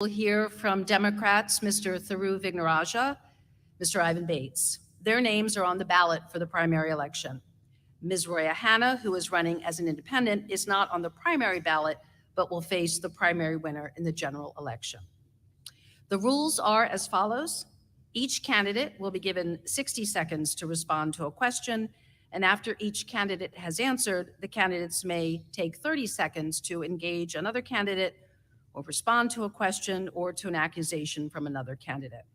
We'll hear from Democrats, Mr. Thiru Vignarajah, Mr. Ivan Bates. Their names are on the ballot for the primary election. Ms. Roya Hanna, who is running as an independent, is not on the primary ballot, but will face the primary winner in the general election. The rules are as follows. Each candidate will be given 60 seconds to respond to a question, and after each candidate has answered, the candidates may take 30 seconds to engage another candidate or respond to a question or to an accusation from another candidate.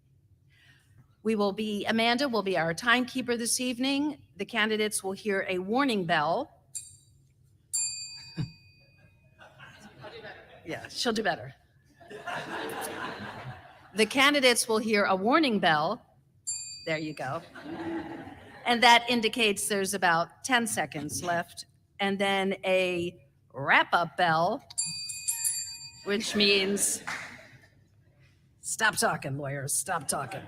Amanda will be our timekeeper this evening. The candidates will hear a warning bell. Yeah, she'll do better. The candidates will hear a warning bell. There you go. And that indicates there's about 10 seconds left. And then a wrap-up bell, which means stop talking, lawyers, stop talking.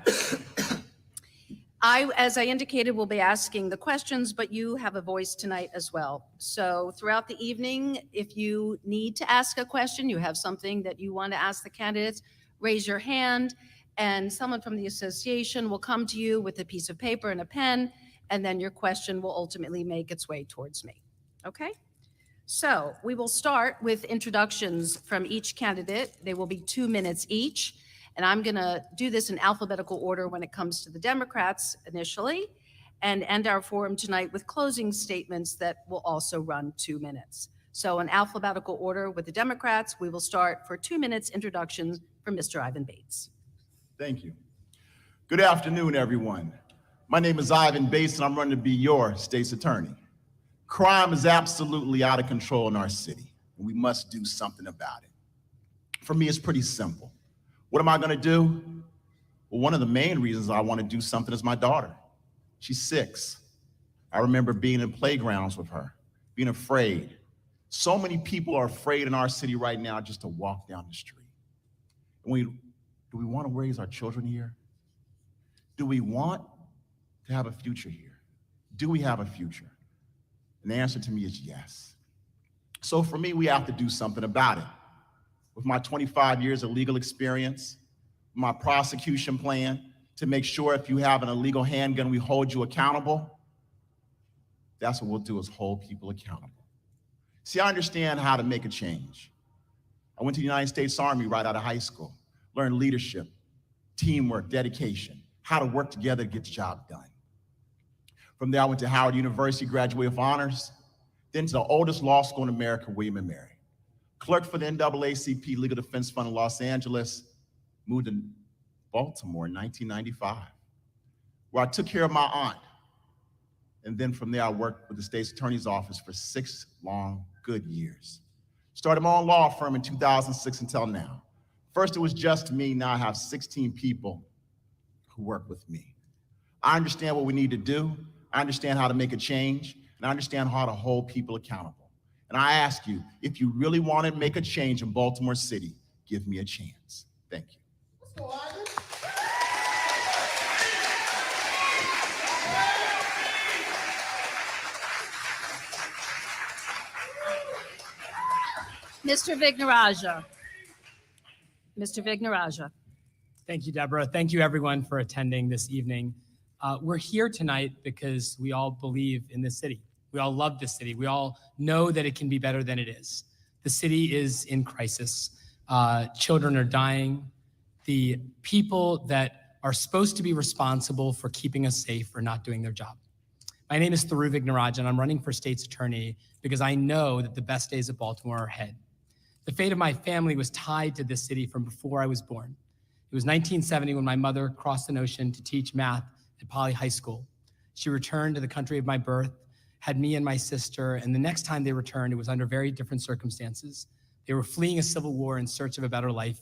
As I indicated, will be asking the questions, but you have a voice tonight as well. So throughout the evening, if you need to ask a question, you have something that you want to ask the candidates, raise your hand, and someone from the association will come to you with a piece of paper and a pen, and then your question will ultimately make its way towards me. Okay? So we will start with introductions from each candidate. They will be 2 minutes each. And I'm going to do this in alphabetical order when it comes to the Democrats initially, and end our forum tonight with closing statements that will also run 2 minutes. So in alphabetical order with the Democrats, we will start for 2 minutes introductions from Mr. Ivan Bates. Thank you. Good afternoon, everyone. My name is Ivan Bates, and I'm running to be your state's attorney. Crime is absolutely out of control in our city, and we must do something about it. For me, it's pretty simple. What am I going to do? Well, one of the main reasons I want to do something is my daughter. She's 6. I remember being in playgrounds with her, being afraid. So many people are afraid in our city right now just to walk down the street. And do we want to raise our children here? Do we want to have a future here? Do we have a future? And the answer to me is yes. So for me, we have to do something about it. With my 25 years of legal experience, my prosecution plan to make sure if you have an illegal handgun, we hold you accountable, that's what we'll do, is hold people accountable. See, I understand how to make a change. I went to the United States Army right out of high school, learned leadership, teamwork, dedication, how to work together to get the job done. From there, I went to Howard University, graduated with honors, then to the oldest law school in America, William & Mary. Clerked for the NAACP Legal Defense Fund in Los Angeles, moved to Baltimore in 1995, where I took care of my aunt. And then from there, I worked with the state's attorney's office for 6 long, good years. Started my own law firm in 2006 until now. First, it was just me. Now I have 16 people who work with me. I understand what we need to do. I understand how to make a change, and I understand how to hold people accountable. And I ask you, if you really want to make a change in Baltimore City, give me a chance. Thank you. Let's go, Ivan. Mr. Vignarajah. Mr. Vignarajah. Thank you, Deborah. Thank you, everyone, for attending this evening. We're here tonight because we all believe in this city. We all love this city. We all know that it can be better than it is. The city is in crisis. Children are dying. The people that are supposed to be responsible for keeping us safe are not doing their job. My name is Thiru Vignarajah, and I'm running for state's attorney because I know that the best days of Baltimore are ahead. The fate of my family was tied to this city from before I was born. It was 1970 when my mother crossed an ocean to teach math at Poly High School. She returned to the country of my birth, had me and my sister, and the next time they returned, it was under very different circumstances. They were fleeing a civil war in search of a better life,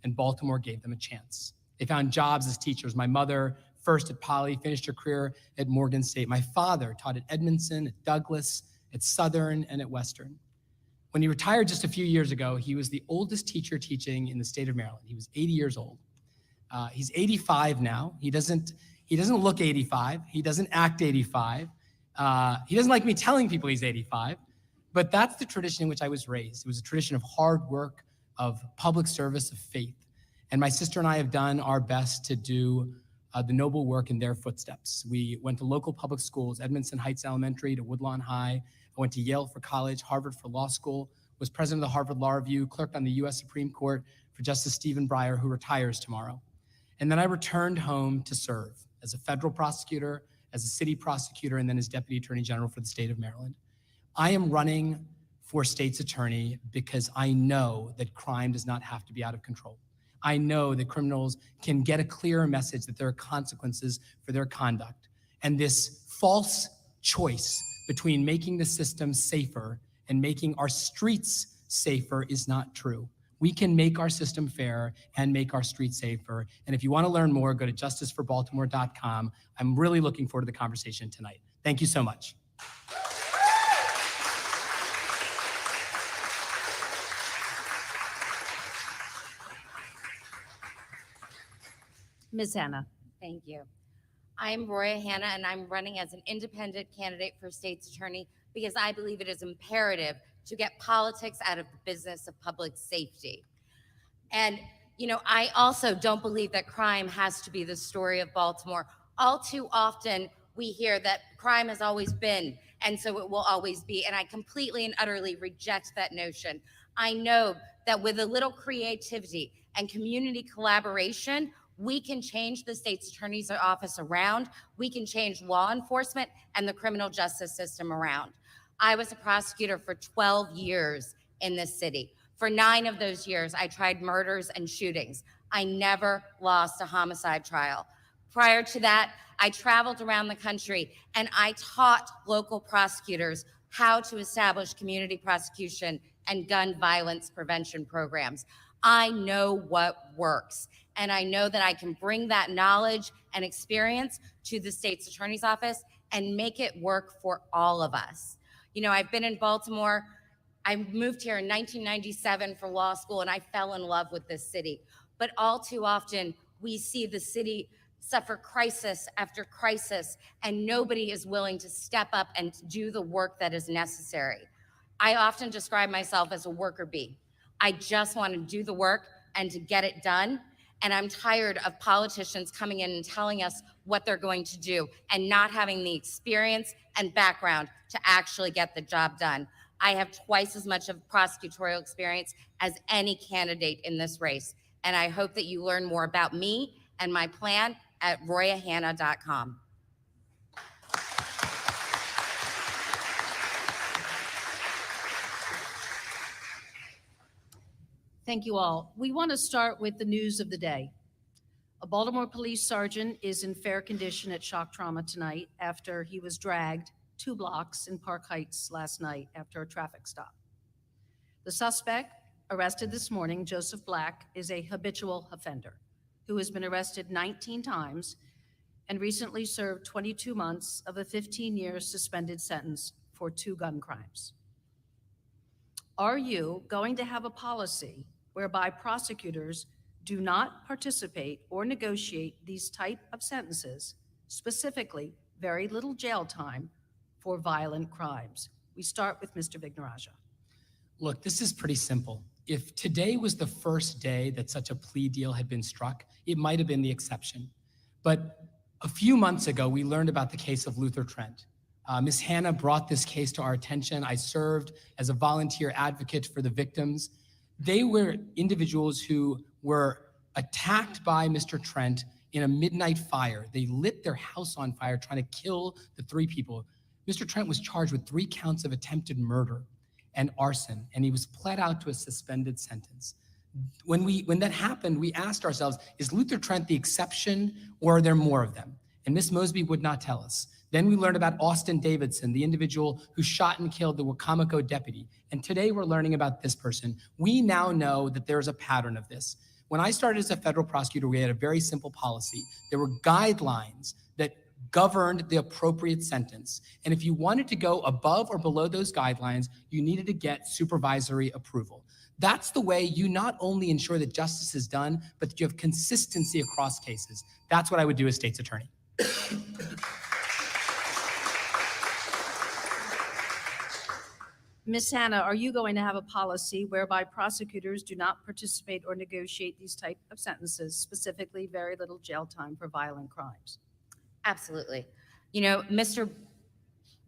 and Baltimore gave them a chance. They found jobs as teachers. My mother, first at Poly, finished her career at Morgan State. My father taught at Edmondson, at Douglas, at Southern, and at Western. When he retired just a few years ago, he was the oldest teacher teaching in the state of Maryland. He was 80 years old. He's 85 now. He doesn't look 85. He doesn't act 85. He doesn't like me telling people he's 85, but that's the tradition in which I was raised. It was a tradition of hard work, of public service, of faith. And my sister and I have done our best to do the noble work in their footsteps. We went to local public schools, Edmondson Heights Elementary to Woodlawn High. I went to Yale for college, Harvard for law school, was president of the Harvard Law Review, clerked on the US Supreme Court for Justice Stephen Breyer, who retires tomorrow. And then I returned home to serve as a federal prosecutor, as a city prosecutor, and then as Deputy Attorney General for the state of Maryland. I am running for state's attorney because I know that crime does not have to be out of control. I know that criminals can get a clearer message that there are consequences for their conduct. And this false choice between making the system safer and making our streets safer is not true. We can make our system fair and make our streets safer. And if you want to learn more, go to justiceforbaltimore.com. I'm really looking forward to the conversation tonight. Thank you so much. Ms. Hanna. Thank you. I'm Roya, Hanna, and I'm running as an independent candidate for state's attorney because I believe it is imperative to get politics out of the business of public safety. And, I also don't believe that crime has to be the story of Baltimore. All too often, we hear that crime has always been, and so it will always be. And I completely and utterly reject that notion. I know that with a little creativity and community collaboration, we can change the state's attorney's office around. We can change law enforcement and the criminal justice system around. I was a prosecutor for 12 years in this city. For 9 of those years, I tried murders and shootings. I never lost a homicide trial. Prior to that, I traveled around the country and I taught local prosecutors how to establish community prosecution and gun violence prevention programs. I know what works, and I know that I can bring that knowledge and experience to the state's attorney's office and make it work for all of us. I've been in Baltimore. I moved here in 1997 for law school, and I fell in love with this city. But all too often, we see the city suffer crisis after crisis, and nobody is willing to step up and do the work that is necessary. I often describe myself as a worker bee. I just want to do the work and to get it done. And I'm tired of politicians coming in and telling us what they're going to do and not having the experience and background to actually get the job done. I have twice as much of prosecutorial experience as any candidate in this race. And I hope that you learn more about me and my plan at royahanna.com. Thank you all. We want to start with the news of the day. A Baltimore police sergeant is in fair condition at shock trauma tonight after he was dragged 2 blocks in Park Heights last night after a traffic stop. The suspect arrested this morning, Joseph Black, is a habitual offender who has been arrested 19 times and recently served 22 months of a 15-year suspended sentence for 2 gun crimes. Are you going to have a policy whereby prosecutors do not participate or negotiate these type of sentences, specifically very little jail time for violent crimes? We start with Mr. Vignarajah. Look, this is pretty simple. If today was the first day that such a plea deal had been struck, it might have been the exception. But a few months ago, we learned about the case of Luther Trent. Ms. Hanna brought this case to our attention. I served as a volunteer advocate for the victims. They were individuals who were attacked by Mr. Trent in a midnight fire. They lit their house on fire trying to kill the 3 people. Mr. Trent was charged with 3 counts of attempted murder and arson, and he was pled out to a suspended sentence. When that happened, we asked ourselves, is Luther Trent the exception, or are there more of them? And Ms. Mosby would not tell us. Then we learned about Austin Davidson, the individual who shot and killed the Wacomico deputy. And today we're learning about this person. We now know that there's a pattern of this. When I started as a federal prosecutor, we had a very simple policy. There were guidelines that governed the appropriate sentence. And if you wanted to go above or below those guidelines, you needed to get supervisory approval. That's the way you not only ensure that justice is done, but that you have consistency across cases. That's what I would do as state's attorney. Ms. Hanna, are you going to have a policy whereby prosecutors do not participate or negotiate these type of sentences, specifically very little jail time for violent crimes? Absolutely. You know, Mr.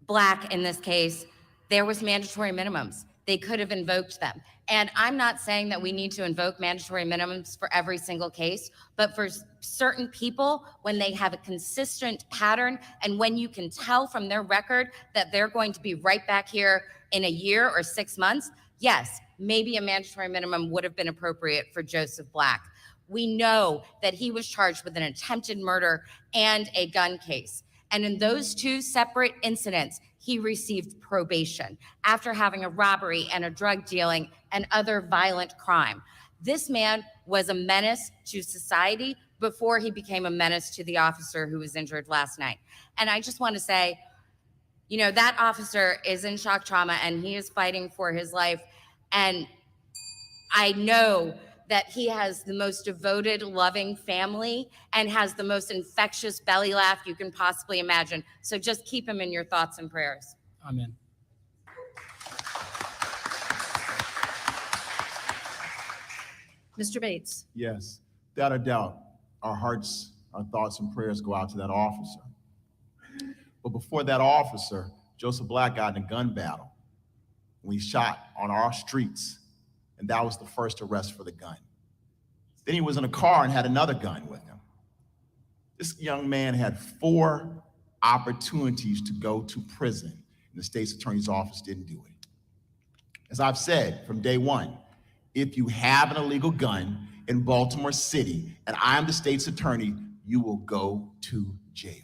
Black, in this case, there was mandatory minimums. They could have invoked them. And I'm not saying that we need to invoke mandatory minimums for every single case, but for certain people, when they have a consistent pattern and when you can tell from their record that they're going to be right back here in a year or 6 months, yes, maybe a mandatory minimum would have been appropriate for Joseph Black. We know that he was charged with an attempted murder and a gun case. And in those two separate incidents, he received probation after having a robbery and a drug dealing and other violent crime. This man was a menace to society before he became a menace to the officer who was injured last night. And I just want to say, you know, that officer is in shock trauma and he is fighting for his life. And I know that he has the most devoted, loving family and has the most infectious belly laugh you can possibly imagine. So just keep him in your thoughts and prayers. Amen. Mr. Bates. Yes, without a doubt, our hearts, our thoughts and prayers go out to that officer. But before that officer, Joseph Black got in a gun battle. We shot on our streets, and that was the first arrest for the gun. Then he was in a car and had another gun with him. This young man had 4 opportunities to go to prison, and the state's attorney's office didn't do it. As I've said from day one, if you have an illegal gun in Baltimore City and I'm the state's attorney, you will go to jail.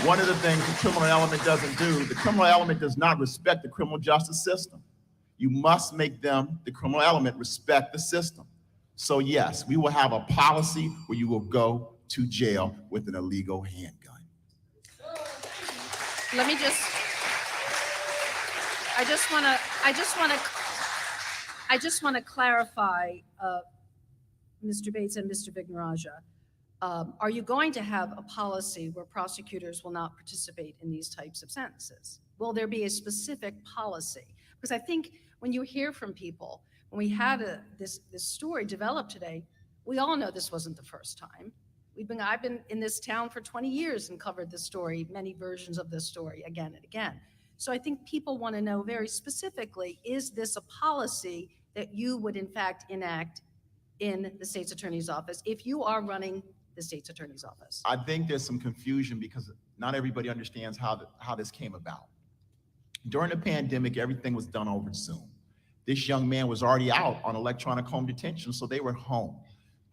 One of the things the criminal element doesn't do, the criminal element does not respect the criminal justice system. You must make them, the criminal element, respect the system. So yes, we will have a policy where you will go to jail with an illegal handgun. Let me just, I just want to clarify, Mr. Bates and Mr. Vignarajah. Are you going to have a policy where prosecutors will not participate in these types of sentences? Will there be a specific policy? Because I think when you hear from people, when we had this story developed today, we all know this wasn't the first time. I've been in this town for 20 years and covered this story, many versions of this story again and again. So I think people want to know very specifically, is this a policy that you would in fact enact in the state's attorney's office if you are running the state's attorney's office? I think there's some confusion because not everybody understands how this came about. During the pandemic, everything was done over Zoom. This young man was already out on electronic home detention, so they were home.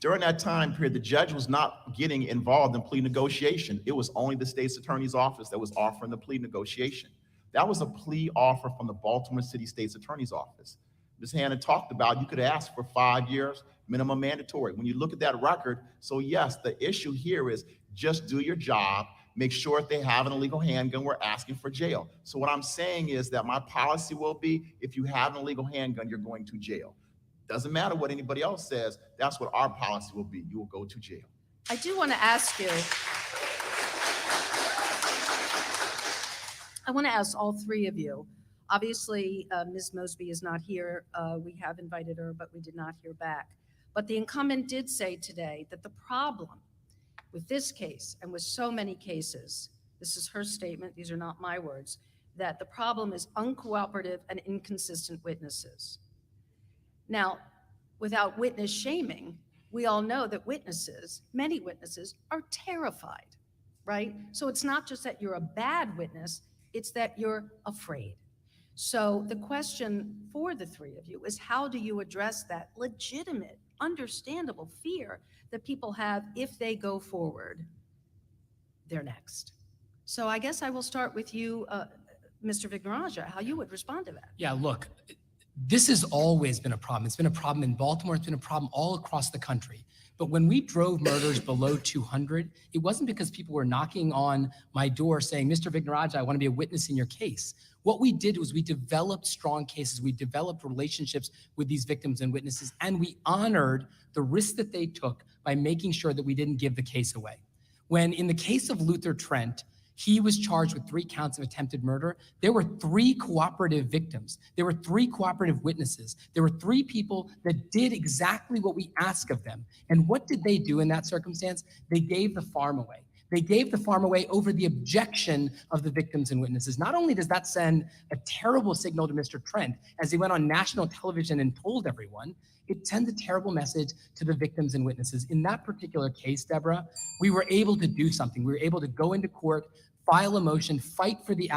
During that time period, the judge was not getting involved in plea negotiation. It was only the state's attorney's office that was offering the plea negotiation. That was a plea offer from the Baltimore City State's Attorney's Office. Ms. Hanna talked about you could ask for 5 years minimum mandatory. When you look at that record, so yes, the issue here is just do your job, make sure if they have an illegal handgun, we're asking for jail. So what I'm saying is that my policy will be, if you have an illegal handgun, you're going to jail. Doesn't matter what anybody else says, that's what our policy will be. You will go to jail. I do want to ask you, I want to ask all 3 of you. Obviously, Ms. Mosby is not here. We have invited her, but we did not hear back. But the incumbent did say today that the problem with this case and with so many cases, this is her statement, these are not my words, that the problem is uncooperative and inconsistent witnesses. Now, without witness shaming, we all know that witnesses, many witnesses, are terrified, right? So it's not just that you're a bad witness, it's that you're afraid. So the question for the 3 of you is, how do you address that legitimate, understandable fear that people have if they go forward, they're next? So I guess I will start with you, Mr. Vignarajah, how you would respond to that. Yeah, look, this has always been a problem. It's been a problem in Baltimore. It's been a problem all across the country. But when we drove murders below 200, it wasn't because people were knocking on my door saying, Mr. Vignarajah, I want to be a witness in your case. What we did was we developed strong cases. We developed relationships with these victims and witnesses, and we honored the risk that they took by making sure that we didn't give the case away. When in the case of Luther Trent, he was charged with 3 counts of attempted murder. There were 3 cooperative victims. There were 3 cooperative witnesses. There were 3 people that did exactly what we ask of them. And what did they do in that circumstance? They gave the farm away. They gave the farm away over the objection of the victims and witnesses. Not only does that send a terrible signal to Mr. Trent as he went on national television and told everyone, it sends a terrible message to the victims and witnesses. In that particular case, Deborah, we were able to do something. We were able to go into court, file a motion, fight for the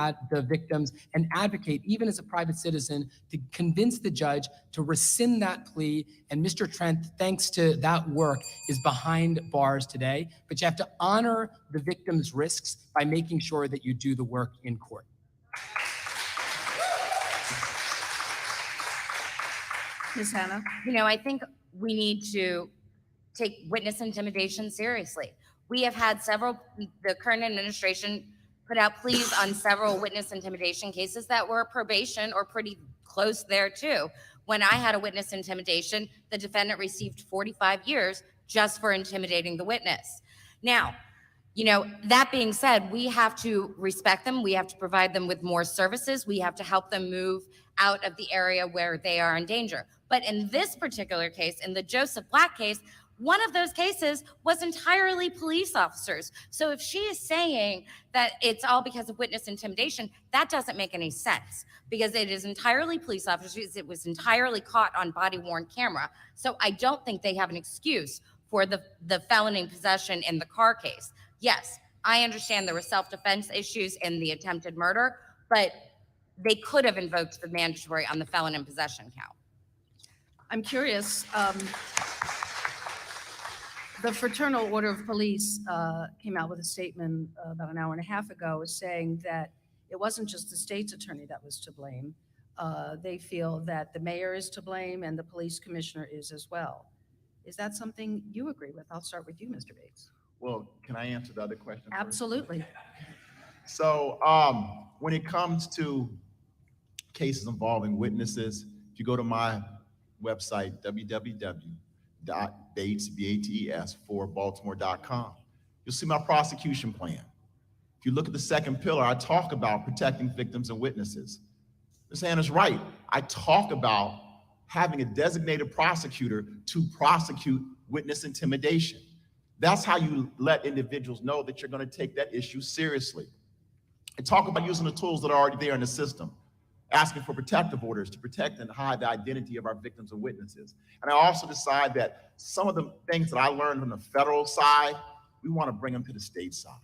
victims, and advocate, even as a private citizen, to convince the judge to rescind that plea. And Mr. Trent, thanks to that work, is behind bars today. But you have to honor the victim's risks by making sure that you do the work in court. Ms. Hanna? You know, I think we need to take witness intimidation seriously. We have had the current administration put out pleas on several witness intimidation cases that were probation or pretty close there too. When I had a witness intimidation, the defendant received 45 years just for intimidating the witness. Now, you know, that being said, we have to respect them. We have to provide them with more services. We have to help them move out of the area where they are in danger. But in this particular case, in the Joseph Black case, one of those cases was entirely police officers. So if she is saying that it's all because of witness intimidation, that doesn't make any sense because it is entirely police officers. It was entirely caught on body-worn camera. So I don't think they have an excuse for the felon in possession in the car case. Yes, I understand there were self-defense issues in the attempted murder, but they could have invoked the mandatory on the felon in possession count. I'm curious, the Fraternal Order of Police came out with a statement about an hour and a half ago saying that it wasn't just the state's attorney that was to blame. They feel that the mayor is to blame and the police commissioner is as well. Is that something you agree with? I'll start with you, Mr. Bates. Well, can I answer the other question first? Absolutely. So when it comes to cases involving witnesses, if you go to my website, www.bates.baltimore.com, you'll see my prosecution plan. If you look at the second pillar, I talk about protecting victims and witnesses. Ms. Hanna's right. I talk about having a designated prosecutor to prosecute witness intimidation. That's how you let individuals know that you're going to take that issue seriously. I talk about using the tools that are already there in the system, asking for protective orders to protect and hide the identity of our victims and witnesses. And I also decide that some of the things that I learned from the federal side, we want to bring them to the state side.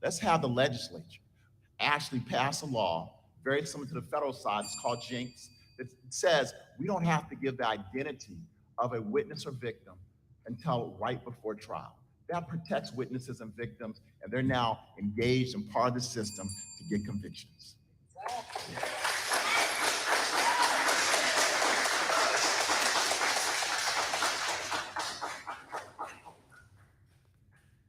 Let's have the legislature actually pass a law very similar to the federal side. It's called Jinx. That says we don't have to give the identity of a witness or victim until right before trial. That protects witnesses and victims, and they're now engaged and part of the system to get convictions.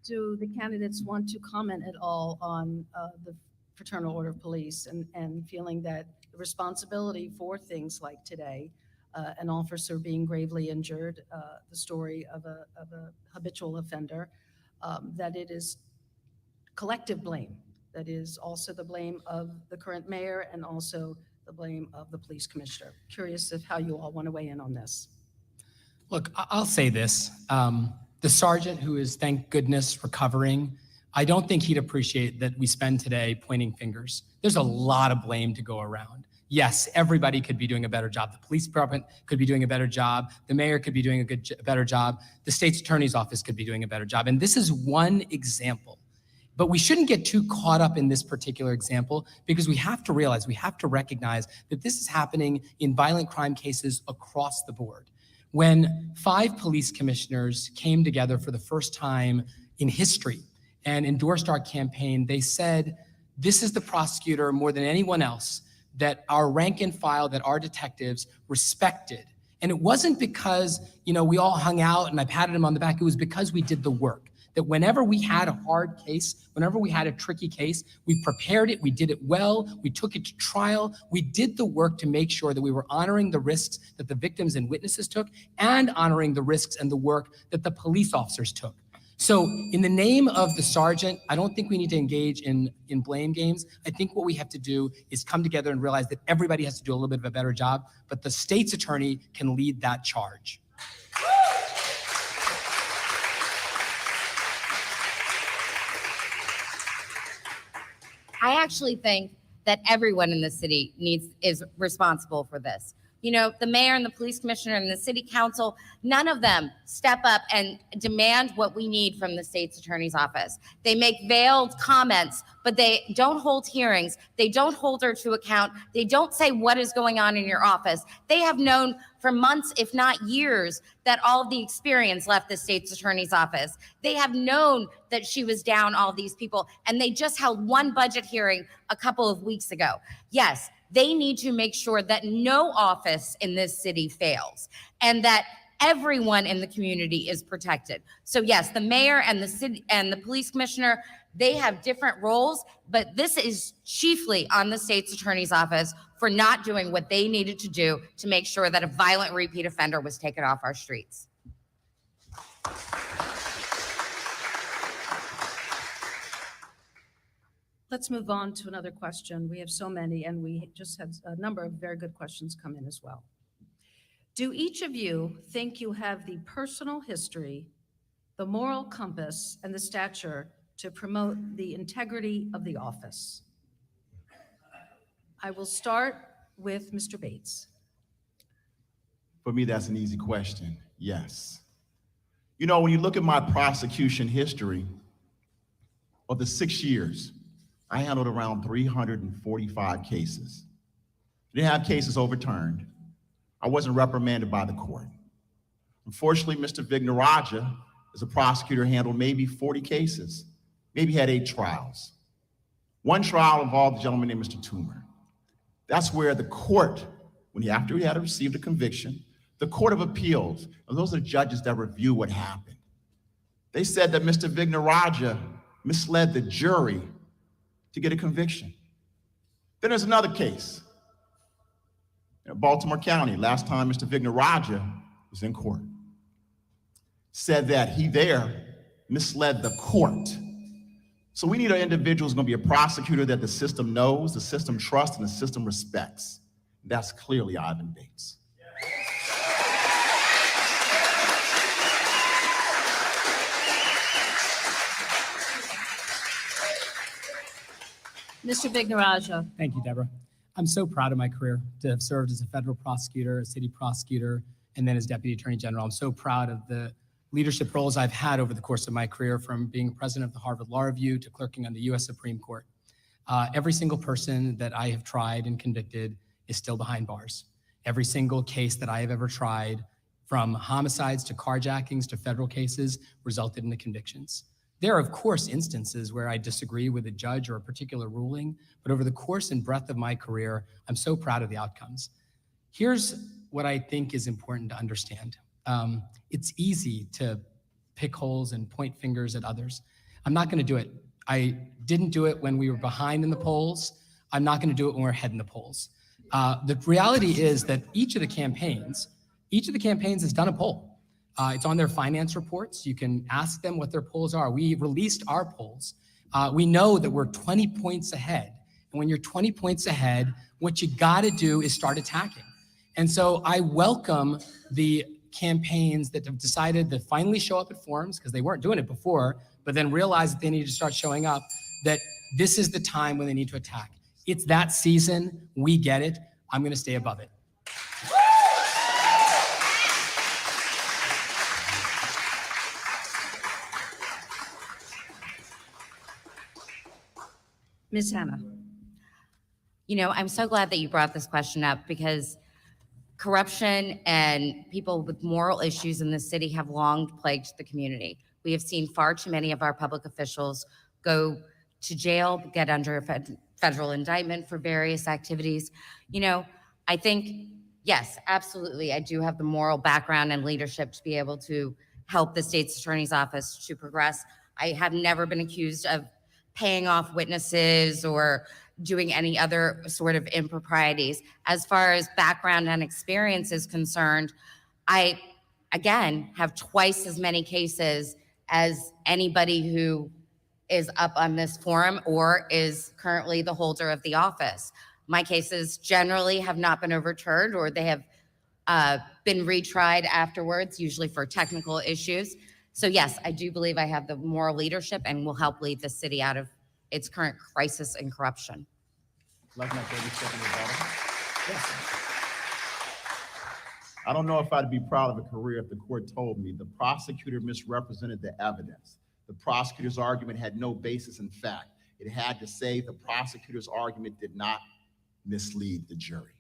Do the candidates want to comment at all on the Fraternal Order of Police and feeling that the responsibility for things like today, an officer being gravely injured, the story of a habitual offender, that it is collective blame, that is also the blame of the current mayor and also the blame of the police commissioner? Curious of how you all want to weigh in on this. Look, I'll say this. The sergeant who is, thank goodness, recovering, I don't think he'd appreciate that we spend today pointing fingers. There's a lot of blame to go around. Yes, everybody could be doing a better job. The police department could be doing a better job. The mayor could be doing a better job. The state's attorney's office could be doing a better job. And this is one example. But we shouldn't get too caught up in this particular example because we have to realize, we have to recognize that this is happening in violent crime cases across the board. When 5 police commissioners came together for the first time in history and endorsed our campaign, they said, this is the prosecutor more than anyone else that our rank and file, that our detectives respected. And it wasn't because, we all hung out and I patted him on the back. It was because we did the work. That whenever we had a hard case, whenever we had a tricky case, we prepared it, we did it well, we took it to trial, we did the work to make sure that we were honoring the risks that the victims and witnesses took and honoring the risks and the work that the police officers took. So in the name of the sergeant, I don't think we need to engage in blame games. I think what we have to do is come together and realize that everybody has to do a little bit of a better job, but the state's attorney can lead that charge. I actually think that everyone in the city is responsible for this. You know, the mayor and the police commissioner and the city council, none of them step up and demand what we need from the state's attorney's office. They make veiled comments, but they don't hold hearings. They don't hold her to account. They don't say what is going on in your office. They have known for months, if not years, that all of the experience left the state's attorney's office. They have known that she was down all these people, and they just held one budget hearing a couple of weeks ago. Yes, they need to make sure that no office in this city fails and that everyone in the community is protected. So yes, the mayor and the city and the police commissioner, they have different roles, but this is chiefly on the state's attorney's office for not doing what they needed to do to make sure that a violent repeat offender was taken off our streets. Let's move on to another question. We have so many, and we just had a number of very good questions come in as well. Do each of you think you have the personal history, the moral compass, and the stature to promote the integrity of the office? I will start with Mr. Bates. For me, that's an easy question. Yes. You know, when you look at my prosecution history of the 6 years, I handled around 345 cases. Didn't have cases overturned. I wasn't reprimanded by the court. Unfortunately, Mr. Vignarajah, as a prosecutor, handled maybe 40 cases, maybe had 8 trials. One trial involved a gentleman named Mr. Tumor. That's where the court, after he had received a conviction, the Court of Appeals, and those are the judges that review what happened. They said that Mr. Vignarajah misled the jury to get a conviction. Then there's another case in Baltimore County. Last time Mr. Vignarajah was in court, said that he there misled the court. So we need an individual who's going to be a prosecutor that the system knows, the system trusts, and the system respects. That's clearly Ivan Bates. Mr. Vignarajah. Thank you, Deborah. I'm so proud of my career to have served as a federal prosecutor, a city prosecutor, and then as Deputy Attorney General. I'm so proud of the leadership roles I've had over the course of my career, from being president of the Harvard Law Review to clerking on the U.S. Supreme Court. Every single person that I have tried and convicted is still behind bars. Every single case that I have ever tried, from homicides to carjackings to federal cases, resulted in the convictions. There are, of course, instances where I disagree with a judge or a particular ruling, but over the course and breadth of my career, I'm so proud of the outcomes. Here's what I think is important to understand. It's easy to pick holes and point fingers at others. I'm not gonna do it. I didn't do it when we were behind in the polls. I'm not gonna do it when we're ahead in the polls. The reality is that each of the campaigns has done a poll. It's on their finance reports. You can ask them what their polls are. We released our polls. We know that we're 20 points ahead. And when you're 20 points ahead, what you gotta do is start attacking. And so I welcome the campaigns that have decided to finally show up at forums, because they weren't doing it before, but then realized that they need to start showing up, that this is the time when they need to attack. It's that season. We get it. I'm gonna stay above it. Ms. Hanna. You know, I'm so glad that you brought this question up, because corruption and people with moral issues in this city have long plagued the community. We have seen far too many of our public officials go to jail, get under a federal indictment for various activities. You know, I think, yes, absolutely, I do have the moral background and leadership to be able to help the state's attorney's office to progress. I have never been accused of paying off witnesses or doing any other sort of improprieties. As far as background and experience is concerned, I, again, have twice as many cases as anybody who is up on this forum or is currently the holder of the office. My cases generally have not been overturned, or they have been retried afterwards, usually for technical issues. So yes, I do believe I have the moral leadership and will help lead the city out of its current crisis and corruption. Like my 30-second rebuttal. Yes. I don't know if I'd be proud of a career if the court told me the prosecutor misrepresented the evidence. The prosecutor's argument had no basis in fact. It had to say the prosecutor's argument did not mislead the jury.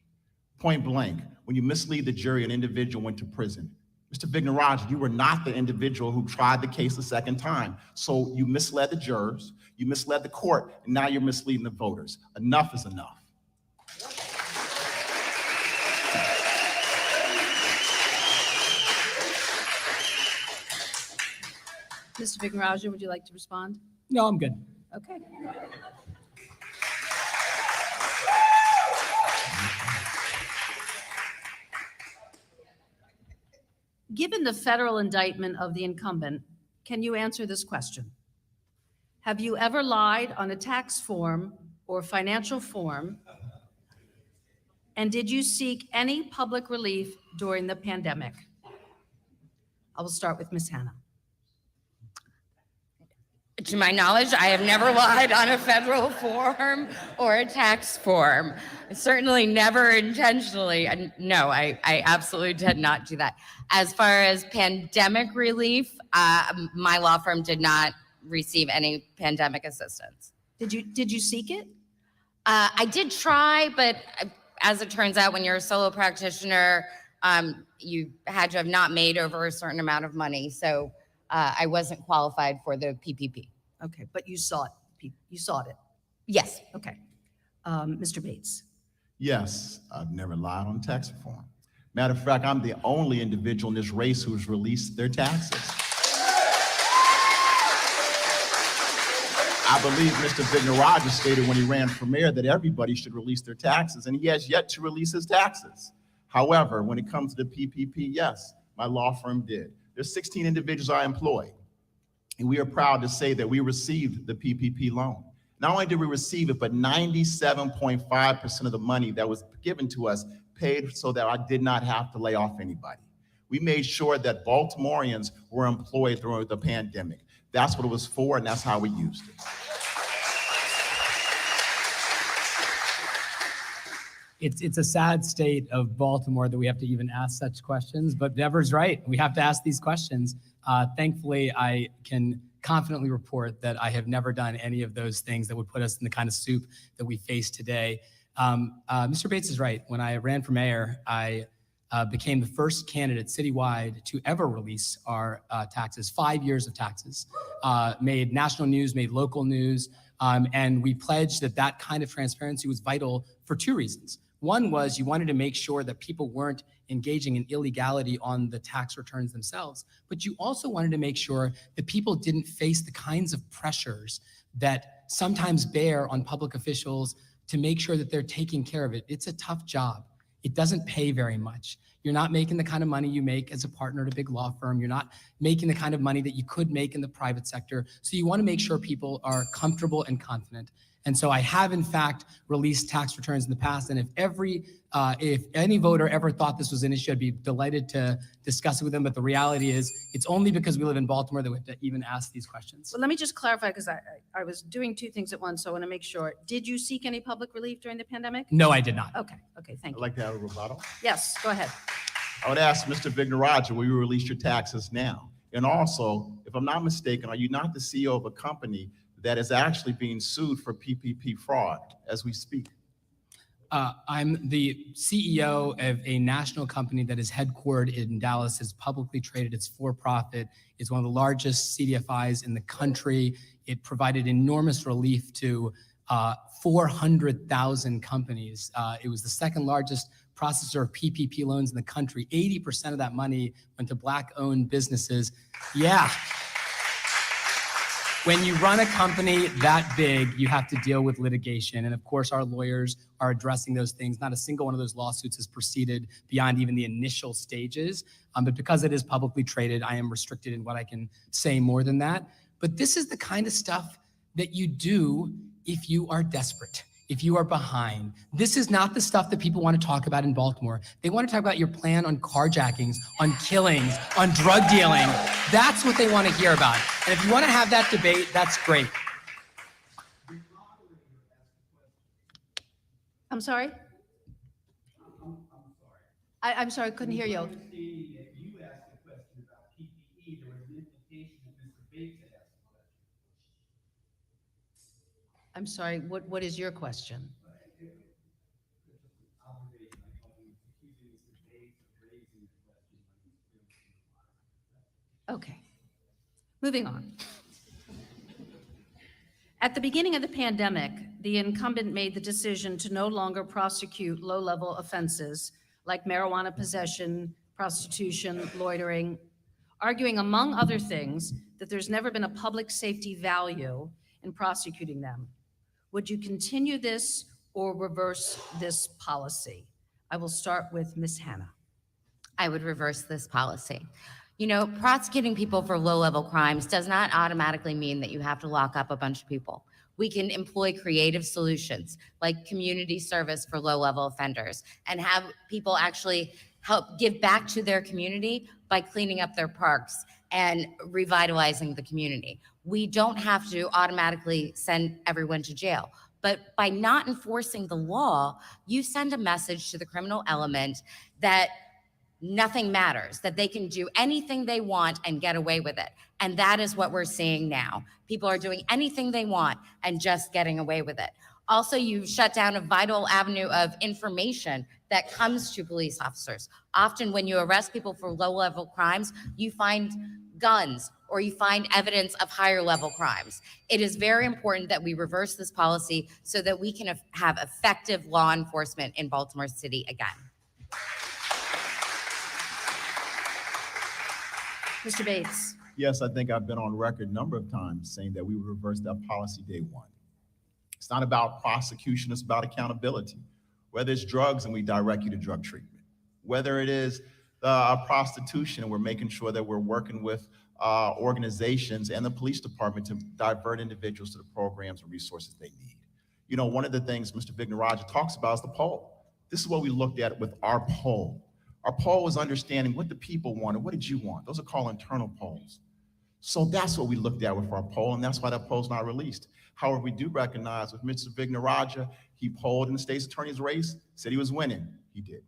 Point blank, when you mislead the jury, an individual went to prison. Mr. Vignarajah, you were not the individual who tried the case the second time. So you misled the jurors, you misled the court, and now you're misleading the voters. Enough is enough. Mr. Vignarajah, would you like to respond? No, I'm good. Okay. Given the federal indictment of the incumbent, can you answer this question? Have you ever lied on a tax form or financial form? And did you seek any public relief during the pandemic? I will start with Ms. Hanna. To my knowledge, I have never lied on a federal form or a tax form. Certainly never intentionally. And no, I absolutely did not do that. As far as pandemic relief, my law firm did not receive any pandemic assistance. Did you seek it? I did try, but as it turns out, when you're a solo practitioner, you had to have not made over a certain amount of money. So I wasn't qualified for the PPP. Okay, but you sought it. Yes. Okay. Mr. Bates. Yes, I've never lied on tax reform. Matter of fact, I'm the only individual in this race who's released their taxes. I believe Mr. Vignarajah stated when he ran for mayor that everybody should release their taxes, and he has yet to release his taxes. However, when it comes to the PPP, yes, my law firm did. There's 16 individuals I employed, and we are proud to say that we received the PPP loan. Not only did we receive it, but 97.5% of the money that was given to us paid so that I did not have to lay off anybody. We made sure that Baltimoreans were employed through the pandemic. That's what it was for, and that's how we used it. It's a sad state of Baltimore that we have to even ask such questions, but Deborah's right. We have to ask these questions. Thankfully, I can confidently report that I have never done any of those things that would put us in the kind of soup that we face today. Mr. Bates is right. When I ran for mayor, I became the first candidate citywide to ever release our taxes, 5 years of taxes, made national news, made local news, and we pledged that that kind of transparency was vital for two reasons. One was you wanted to make sure that people weren't engaging in illegality on the tax returns themselves, but you also wanted to make sure that people didn't face the kinds of pressures that sometimes bear on public officials to make sure that they're taking care of it. It's a tough job. It doesn't pay very much. You're not making the kind of money you make as a partner at a big law firm. You're not making the kind of money that you could make in the private sector. So you want to make sure people are comfortable and confident. And so I have, in fact, released tax returns in the past. And if any voter ever thought this was an issue, I'd be delighted to discuss it with them. But the reality is, it's only because we live in Baltimore that we have to even ask these questions. Well, let me just clarify, because I was doing two things at once, so I want to make sure. Did you seek any public relief during the pandemic? No, I did not. Okay, thank I'd you. like to have a rebuttal. Yes, go ahead. I would ask Mr. Vignarajah, will you release your taxes now? And also, if I'm not mistaken, are you not the CEO of a company that is actually being sued for PPP fraud as we speak? I'm the CEO of a national company that is headquartered in Dallas, is publicly traded, it's for-profit, is one of the largest CDFIs in the country. It provided enormous relief to 400,000 companies. It was the second largest processor of PPP loans in the country. 80% of that money went to Black-owned businesses. Yeah. When you run a company that big, you have to deal with litigation. And of course, our lawyers are addressing those things. Not a single one of those lawsuits has proceeded beyond even the initial stages. But because it is publicly traded, I am restricted in what I can say more than that. But this is the kind of stuff that you do if you are desperate, if you are behind. This is not the stuff that people want to talk about in Baltimore. They want to talk about your plan on carjackings, on killings, on drug dealing. That's what they want to hear about. And if you want to have that debate, that's great. I'm sorry? I'm sorry, couldn't hear you. I'm sorry, what is your question? Okay, moving on. At the beginning of the pandemic, the incumbent made the decision to no longer prosecute low-level offenses like marijuana possession, prostitution, loitering, arguing, among other things, that there's never been a public safety value in prosecuting them. Would you continue this or reverse this policy? I will start with Ms. Hanna. I would reverse this policy. You know, prosecuting people for low-level crimes does not automatically mean that you have to lock up a bunch of people. We can employ creative solutions like community service for low-level offenders and have people actually help give back to their community by cleaning up their parks and revitalizing the community. We don't have to automatically send everyone to jail. But by not enforcing the law, you send a message to the criminal element that nothing matters, that they can do anything they want and get away with it. And that is what we're seeing now. People are doing anything they want and just getting away with it. Also, you shut down a vital avenue of information that comes to police officers. Often when you arrest people for low-level crimes, you find guns or you find evidence of higher level crimes. It is very important that we reverse this policy so that we can have effective law enforcement in Baltimore City again. Mr. Bates. Yes, I think I've been on record a number of times saying that we would reverse that policy day one. It's not about prosecution, it's about accountability. Whether it's drugs and we direct you to drug treatment, whether it is prostitution and we're making sure that we're working with organizations and the police department to divert individuals to the programs and resources they need. You know, one of the things Mr. Vignarajah talks about is the poll. This is what we looked at with our poll. Our poll was understanding what the people wanted. What did you want? Those are called internal polls. So that's what we looked at with our poll, and that's why that poll's not released. However, we do recognize with Mr. Vignarajah, he polled in the state's attorney's race, said he was winning. He did.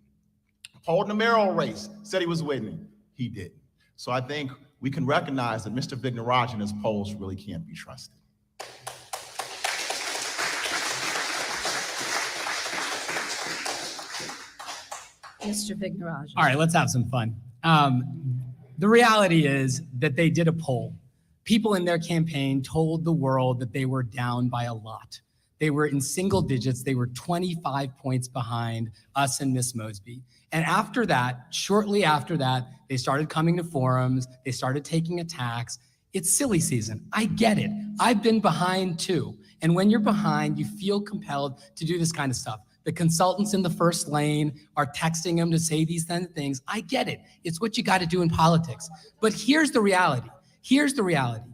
Polled in the mayoral race, said he was winning. He did. So I think we can recognize that Mr. Vignarajah and his polls really can't be trusted. Mr. Vignarajah. All right, let's have some fun. The reality is that they did a poll. People in their campaign told the world that they were down by a lot. They were in single digits. They were 25 points behind us and Miss Mosby. And after that, shortly after that, they started coming to forums. They started taking attacks. It's silly season. I get it. I've been behind too. And when you're behind, you feel compelled to do this kind of stuff. The consultants in the first lane are texting them to say these kind of things. I get it. It's what you got to do in politics. But here's the reality. Here's the reality.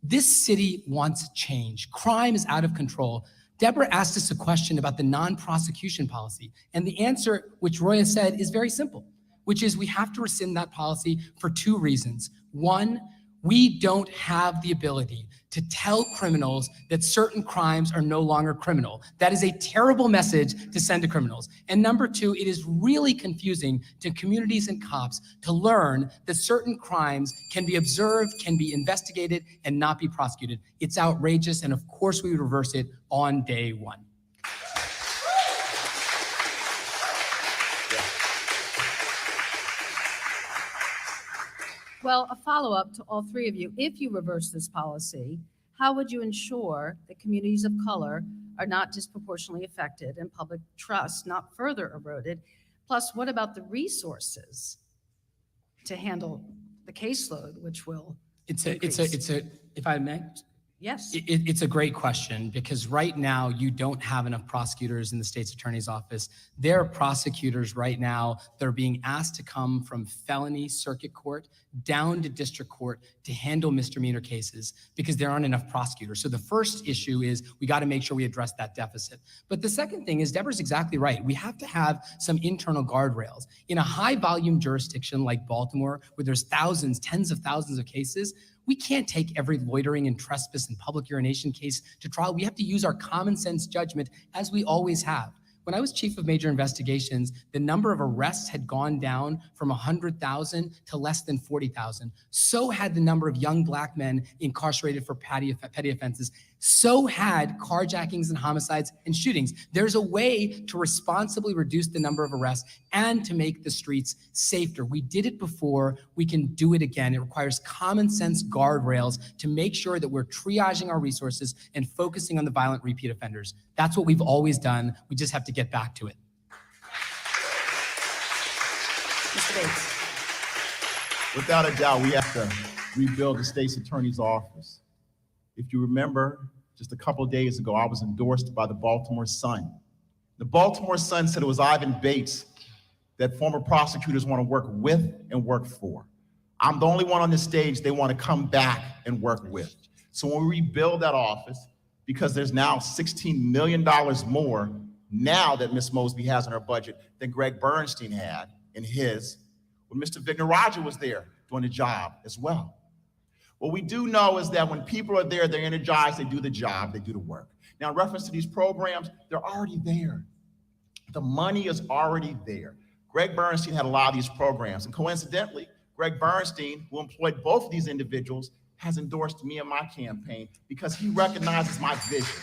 This city wants change. Crime is out of control. Deborah asked us a question about the non-prosecution policy. And the answer, which Roya said, is very simple, which is we have to rescind that policy for two reasons. One, we don't have the ability to tell criminals that certain crimes are no longer criminal. That is a terrible message to send to criminals. And number two, it is really confusing to communities and cops to learn that certain crimes can be observed, can be investigated, and not be prosecuted. It's outrageous, and of course we would reverse it on day one. Well, a follow-up to all three of you. If you reverse this policy, how would you ensure that communities of color are not disproportionately affected and public trust not further eroded? Plus, what about the resources to handle the caseload, which will increase? If I may, Yes. It's a great question because right now you don't have enough prosecutors in the state's attorney's office. There are prosecutors right now that are being asked to come from felony circuit court down to district court to handle misdemeanor cases because there aren't enough prosecutors. So the first issue is we got to make sure we address that deficit. But the second thing is Deborah's exactly right. We have to have some internal guardrails. In a high volume jurisdiction like Baltimore, where there's thousands, tens of thousands of cases, we can't take every loitering and trespass and public urination case to trial. We have to use our common sense judgment as we always have. When I was chief of major investigations, the number of arrests had gone down from 100,000 to less than 40,000. So had the number of young Black men incarcerated for petty offenses. So had carjackings and homicides and shootings. There's a way to responsibly reduce the number of arrests and to make the streets safer. We did it before, we can do it again. It requires common sense guardrails to make sure that we're triaging our resources and focusing on the violent repeat offenders. That's what we've always done. We just have to get back to it. Mr. Bates. Without a doubt, we have to rebuild the state's attorney's office. If you remember, just a couple of days ago, I was endorsed by the Baltimore Sun. The Baltimore Sun said it was Ivan Bates that former prosecutors want to work with and work for. I'm the only one on this stage they want to come back and work with. So when we rebuild that office, because there's now $16 million more now that Ms. Mosby has in her budget than Greg Bernstein had in his, when Mr. Vignarajah was there doing the job as well. What we do know is that when people are there, they're energized, they do the job, they do the work. Now, in reference to these programs, they're already there. The money is already there. Greg Bernstein had a lot of these programs, and coincidentally, Greg Bernstein, who employed both of these individuals, has endorsed me in my campaign because he recognizes my vision.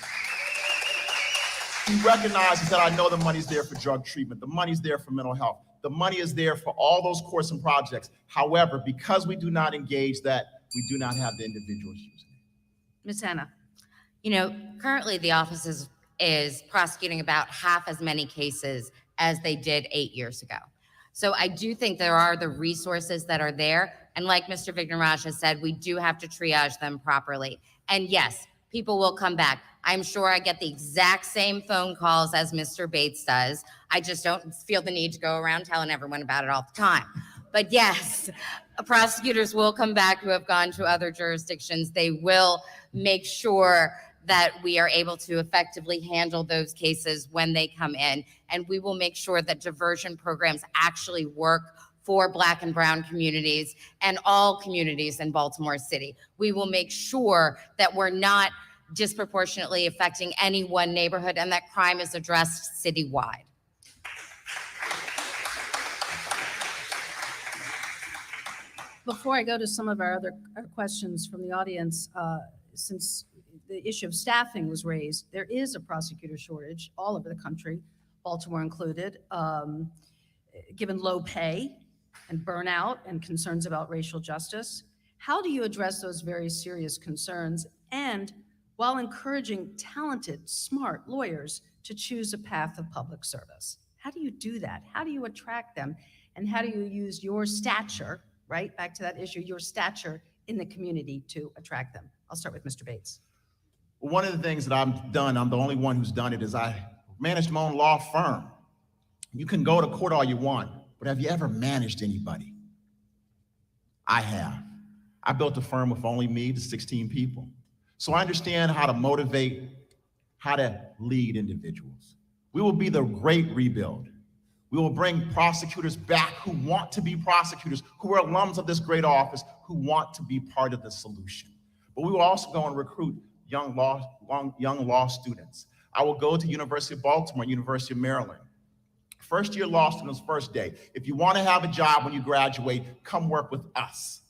He recognizes that I know the money's there for drug treatment, the money's there for mental health, the money is there for all those courts and projects. However, because we do not engage that, we do not have the individuals using it. Ms. Hanna. You know, currently the office is prosecuting about half as many cases as they did 8 years ago. So I do think there are the resources that are there. And like Mr. Vignarajah said, we do have to triage them properly. And yes, people will come back. I'm sure I get the exact same phone calls as Mr. Bates does. I just don't feel the need to go around telling everyone about it all the time. But yes, prosecutors will come back who have gone to other jurisdictions. They will make sure that we are able to effectively handle those cases when they come in. And we will make sure that diversion programs actually work for Black and brown communities and all communities in Baltimore City. We will make sure that we're not disproportionately affecting any one neighborhood and that crime is addressed citywide. Before I go to some of our other questions from the audience, since the issue of staffing was raised, there is a prosecutor shortage all over the country, Baltimore included, given low pay and burnout and concerns about racial justice. How do you address those very serious concerns and while encouraging talented, smart lawyers to choose a path of public service? How do you do that? How do you attract them? And how do you use your stature, right, back to that issue, your stature in the community to attract them? I'll start with Mr. Bates. One of the things that I've done, I'm the only one who's done it, is I managed my own law firm. You can go to court all you want, but have you ever managed anybody? I have. I built a firm with only me to 16 people. So I understand how to motivate, how to lead individuals. We will be the great rebuild. We will bring prosecutors back who want to be prosecutors, who are alums of this great office, who want to be part of the solution. But we will also go and recruit young law students. I will go to University of Baltimore, University of Maryland. First year law students, first day. If you want to have a job when you graduate, come work with us.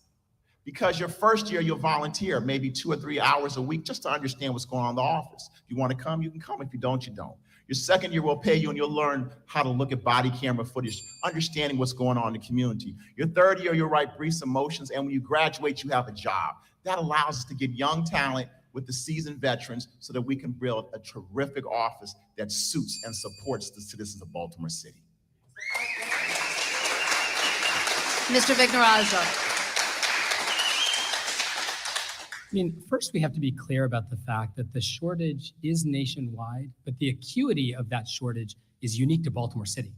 Because your first year, you'll volunteer maybe 2 or 3 hours a week just to understand what's going on in the office. If you want to come, you can come. If you don't, you don't. Your second year will pay you and you'll learn how to look at body camera footage, understanding what's going on in the community. Your third year, you'll write briefs and motions, and when you graduate, you have a job. That allows us to get young talent with the seasoned veterans so that we can build a terrific office that suits and supports the citizens of Baltimore City. Mr. Vignarajah. I mean, first we have to be clear about the fact that the shortage is nationwide, but the acuity of that shortage is unique to Baltimore City.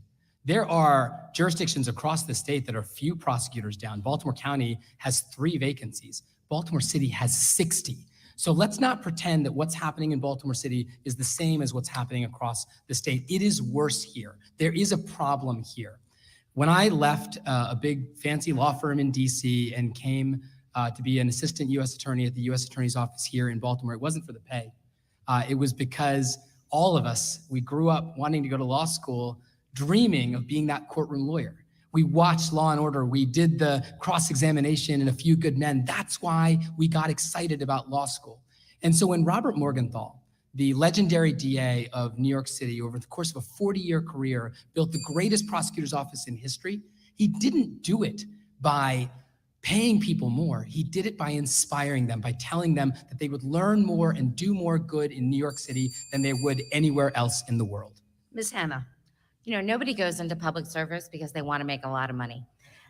There are jurisdictions across the state that are few prosecutors down. Baltimore County has 3 vacancies. Baltimore City has 60. So let's not pretend that what's happening in Baltimore City is the same as what's happening across the state. It is worse here. There is a problem here. When I left a big fancy law firm in DC and came to be an assistant U.S. attorney at the U.S. Attorney's Office here in Baltimore, it wasn't for the pay. It was because all of us, we grew up wanting to go to law school, dreaming of being that courtroom lawyer. We watched Law and Order. We did the cross-examination and A Few Good Men. That's why we got excited about law school. And so when Robert Morgenthau, the legendary DA of New York City, over the course of a 40-year career, built the greatest prosecutor's office in history, he didn't do it by paying people more. He did it by inspiring them, by telling them that they would learn more and do more good in New York City than they would anywhere else in the world. Ms. Hanna. You know, nobody goes into public service because they want to make a lot of money.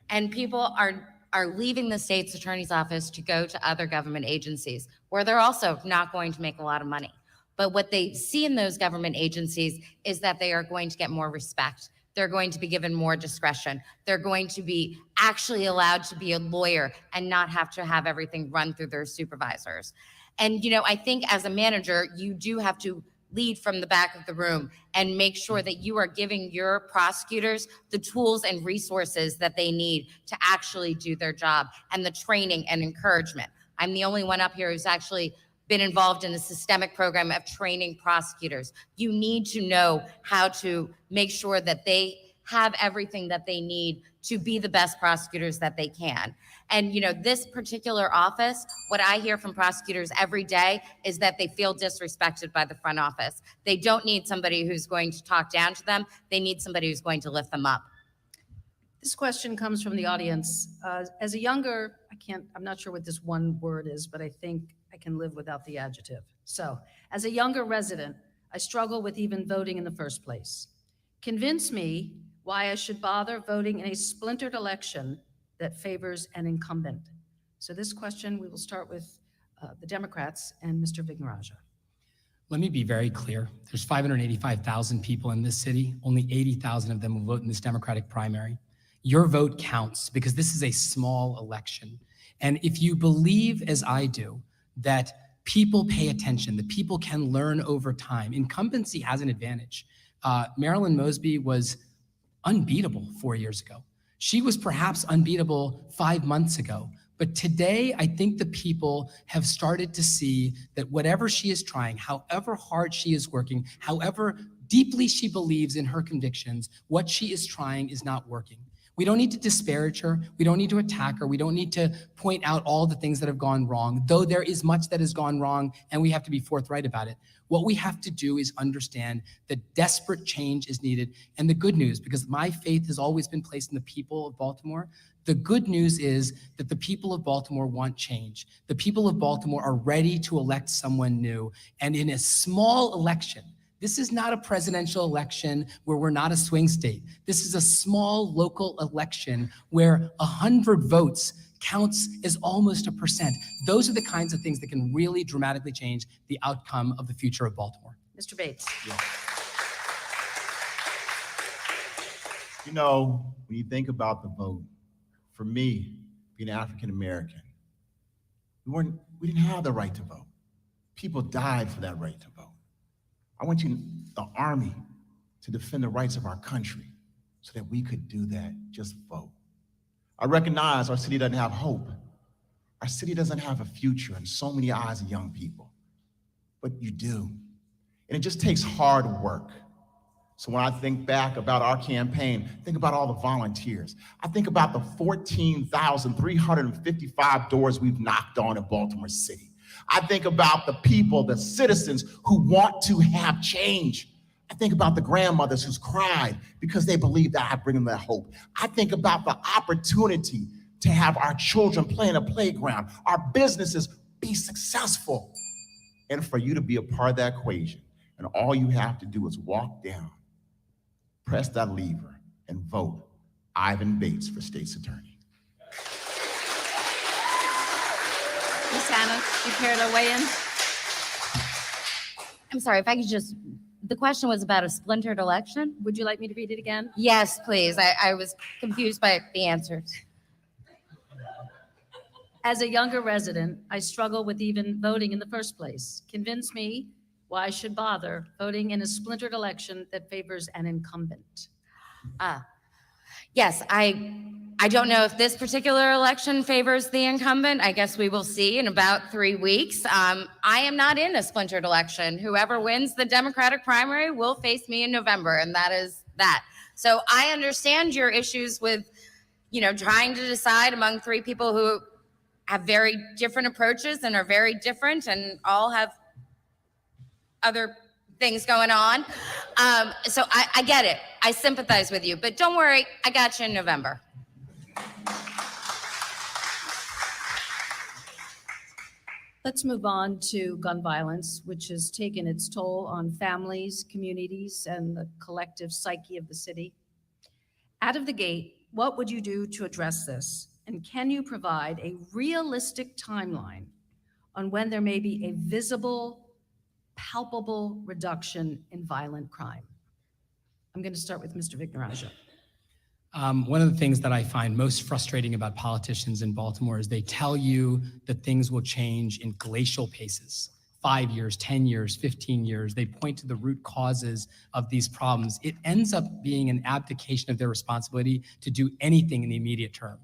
And people are leaving the state's attorney's office to go to other government agencies where they're also not going to make a lot of money. But what they see in those government agencies is that they are going to get more respect. They're going to be given more discretion. They're going to be actually allowed to be a lawyer and not have to have everything run through their supervisors. And, you know, I think as a manager, you do have to lead from the back of the room and make sure that you are giving your prosecutors the tools and resources that they need to actually do their job, and the training and encouragement. I'm the only one up here who's actually been involved in a systemic program of training prosecutors. You need to know how to make sure that they have everything that they need to be the best prosecutors that they can. And, you know, this particular office, what I hear from prosecutors every day is that they feel disrespected by the front office. They don't need somebody who's going to talk down to them. They need somebody who's going to lift them up. This question comes from the audience. As a younger, I'm not sure what this one word is, but I think I can live without the adjective. So, as a younger resident, I struggle with even voting in the first place. Convince me why I should bother voting in a splintered election that favors an incumbent. So this question, we will start with the Democrats and Mr. Vignarajah. Let me be very clear. There's 585,000 people in this city. Only 80,000 of them will vote in this Democratic primary. Your vote counts because this is a small election. And if you believe, as I do, that people pay attention, that people can learn over time, incumbency has an advantage. Marilyn Mosby was unbeatable 4 years ago. She was perhaps unbeatable 5 months ago. But today, I think the people have started to see that whatever she is trying, however hard she is working, however deeply she believes in her convictions, what she is trying is not working. We don't need to disparage her. We don't need to attack her. We don't need to point out all the things that have gone wrong, though there is much that has gone wrong, and we have to be forthright about it. What we have to do is understand that desperate change is needed. And the good news, because my faith has always been placed in the people of Baltimore, the good news is that the people of Baltimore want change. The people of Baltimore are ready to elect someone new. And in a small election, this is not a presidential election where we're not a swing state. This is a small local election where 100 votes counts as almost 1%. Those are the kinds of things that can really dramatically change the outcome of the future of Baltimore. Mr. Bates. Yeah. You know, when you think about the vote, for me, being African American, we didn't have the right to vote. People died for that right to vote. I want you, the Army, to defend the rights of our country so that we could do that, just vote. I recognize our city doesn't have hope. Our city doesn't have a future in so many eyes of young people, but you do. And it just takes hard work. So when I think back about our campaign, think about all the volunteers. I think about the 14,355 doors we've knocked on in Baltimore City. I think about the people, the citizens who want to have change. I think about the grandmothers who's cried because they believe that I bring them that hope. I think about the opportunity to have our children play in a playground, our businesses be successful, and for you to be a part of that equation. And all you have to do is walk down, press that lever, and vote Ivan Bates for State's Attorney. Ms. Hanna, prepare to weigh in. I'm sorry, if I could just, the question was about a splintered election? Would you like me to read it again? Yes, please. I was confused by the answers. As a younger resident, I struggle with even voting in the first place. Convince me why I should bother voting in a splintered election that favors an incumbent. Yes, I don't know if this particular election favors the incumbent. I guess we will see in about 3 weeks. I am not in a splintered election. Whoever wins the Democratic primary will face me in November, and that is that. So I understand your issues with, trying to decide among 3 people who have very different approaches and are very different and all have other things going on. So I get it. I sympathize with you, but don't worry, I got you in November. Let's move on to gun violence, which has taken its toll on families, communities, and the collective psyche of the city. Out of the gate, what would you do to address this? And can you provide a realistic timeline on when there may be a visible, palpable reduction in violent crime? I'm going to start with Mr. Vignarajah. One of the things that I find most frustrating about politicians in Baltimore is they tell you that things will change in glacial paces. 5 years, 10 years, 15 years. They point to the root causes of these problems. It ends up being an abdication of their responsibility to do anything in the immediate term.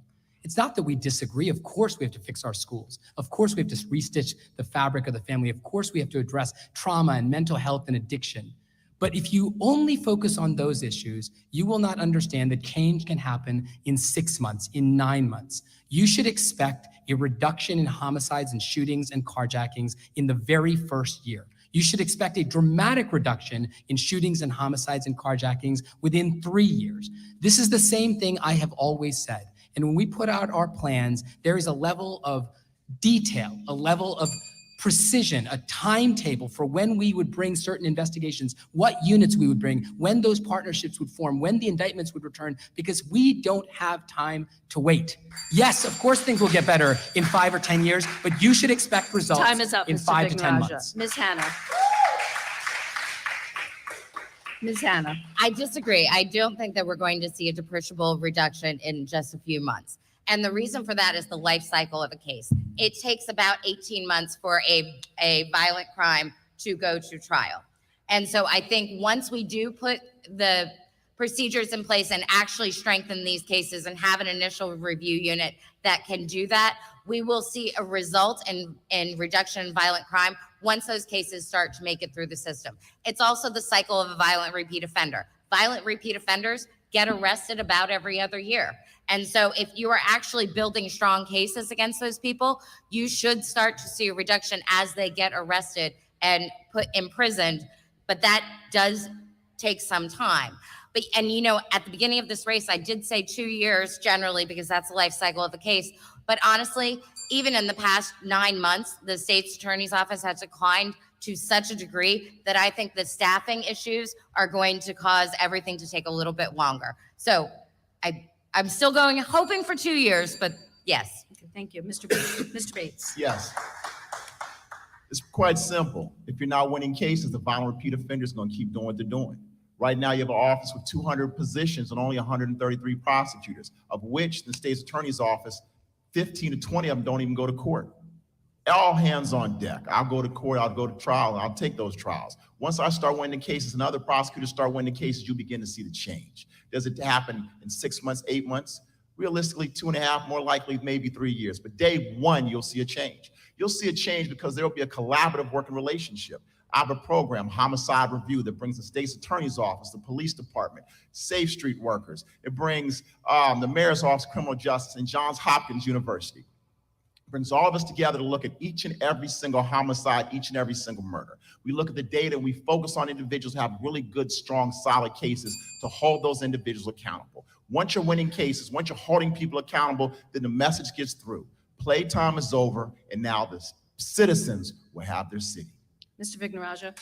It's not that we disagree. Of course, we have to fix our schools. Of course, we have to restitch the fabric of the family. Of course, we have to address trauma and mental health and addiction. But if you only focus on those issues, you will not understand that change can happen in 6 months, in 9 months. You should expect a reduction in homicides and shootings and carjackings in the very first year. You should expect a dramatic reduction in shootings and homicides and carjackings within 3 years. This is the same thing I have always said. And when we put out our plans, there is a level of detail, a level of precision, a timetable for when we would bring certain investigations, what units we would bring, when those partnerships would form, when the indictments would return, because we don't have time to wait. Yes, of course things will get better in 5 or 10 years, but you should expect results Time is up, in Mr. 5 to 10 Vignarajah. months. Ms. Hanna. Ms. Hanna. I disagree. I don't think that we're going to see a depreciable reduction in just a few months. And the reason for that is the life cycle of a case. It takes about 18 months for a violent crime to go to trial. And so I think once we do put the procedures in place and actually strengthen these cases and have an initial review unit that can do that, we will see a result in reduction in violent crime once those cases start to make it through the system. It's also the cycle of a violent repeat offender. Violent repeat offenders get arrested about every other year. And so if you are actually building strong cases against those people, you should start to see a reduction as they get arrested and put imprisoned. But that does take some time. And at the beginning of this race, I did say 2 years generally because that's the life cycle of the case. But honestly, even in the past 9 months, the state's attorney's office has declined to such a degree that I think the staffing issues are going to cause everything to take a little bit longer. So I'm still hoping for 2 years, but yes. Okay, thank you. Mr. Bates. Mr. Bates. Yes. It's quite simple. If you're not winning cases, the violent repeat offender is going to keep doing what they're doing. Right now, you have an office with 200 positions and only 133 prosecutors, of which the state's attorney's office, 15 to 20 of them don't even go to court. All hands on deck. I'll go to court, I'll go to trial, and I'll take those trials. Once I start winning cases and other prosecutors start winning cases, you begin to see the change. Does it happen in 6 months, 8 months? Realistically, 2.5, more likely, maybe 3 years. But day one, you'll see a change. You'll see a change because there'll be a collaborative working relationship. I have a program, Homicide Review, that brings the state's attorney's office, the police department, Safe Street workers. It brings the mayor's office of criminal justice and Johns Hopkins University. It brings all of us together to look at each and every single homicide, each and every single murder. We look at the data and we focus on individuals who have really good, strong, solid cases to hold those individuals accountable. Once you're winning cases, once you're holding people accountable, then the message gets through. Playtime is over, and now the citizens will have their city. Mr. Vignarajah.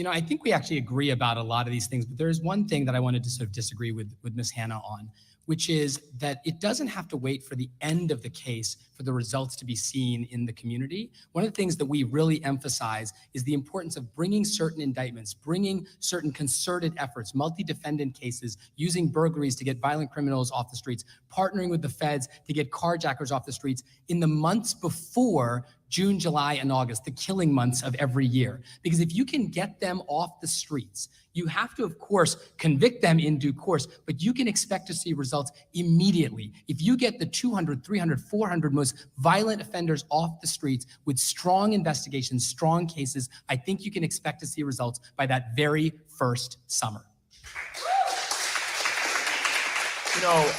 I think we actually agree about a lot of these things, but there is one thing that I wanted to sort of disagree with Ms. Hanna on, which is that it doesn't have to wait for the end of the case for the results to be seen in the community. One of the things that we really emphasize is the importance of bringing certain indictments, bringing certain concerted efforts, multi-defendant cases, using burglaries to get violent criminals off the streets, partnering with the feds to get carjackers off the streets in the months before June, July, and August, the killing months of every year. Because if you can get them off the streets, you have to, of course, convict them in due course, but you can expect to see results immediately. If you get the 200, 300, 400 most violent offenders off the streets with strong investigations, strong cases, I think you can expect to see results by that very first summer. You know,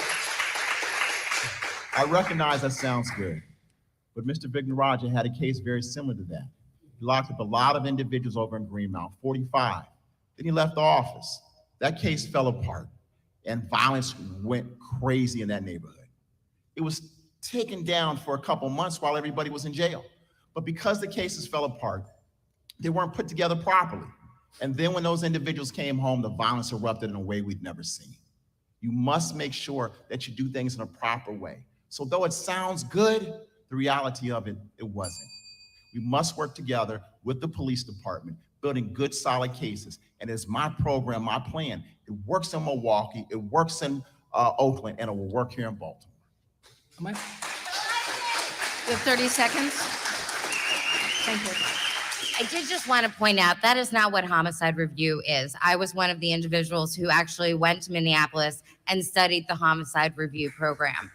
I recognize that sounds good, but Mr. Vignarajah had a case very similar to that. He locked up a lot of individuals over in Greenmount, 45. Then he left the office. That case fell apart and violence went crazy in that neighborhood. It was taken down for a couple months while everybody was in jail. But because the cases fell apart, they weren't put together properly. And then when those individuals came home, the violence erupted in a way we'd never seen. You must make sure that you do things in a proper way. So though it sounds good, the reality of it, it wasn't. We must work together with the police department, building good, solid cases. And it's my program, my plan. It works in Milwaukee, it works in Oakland, and it will work here in Baltimore. You have 30 seconds. Thank you. I did just want to point out that is not what homicide review is. I was one of the individuals who actually went to Minneapolis and studied the homicide review program.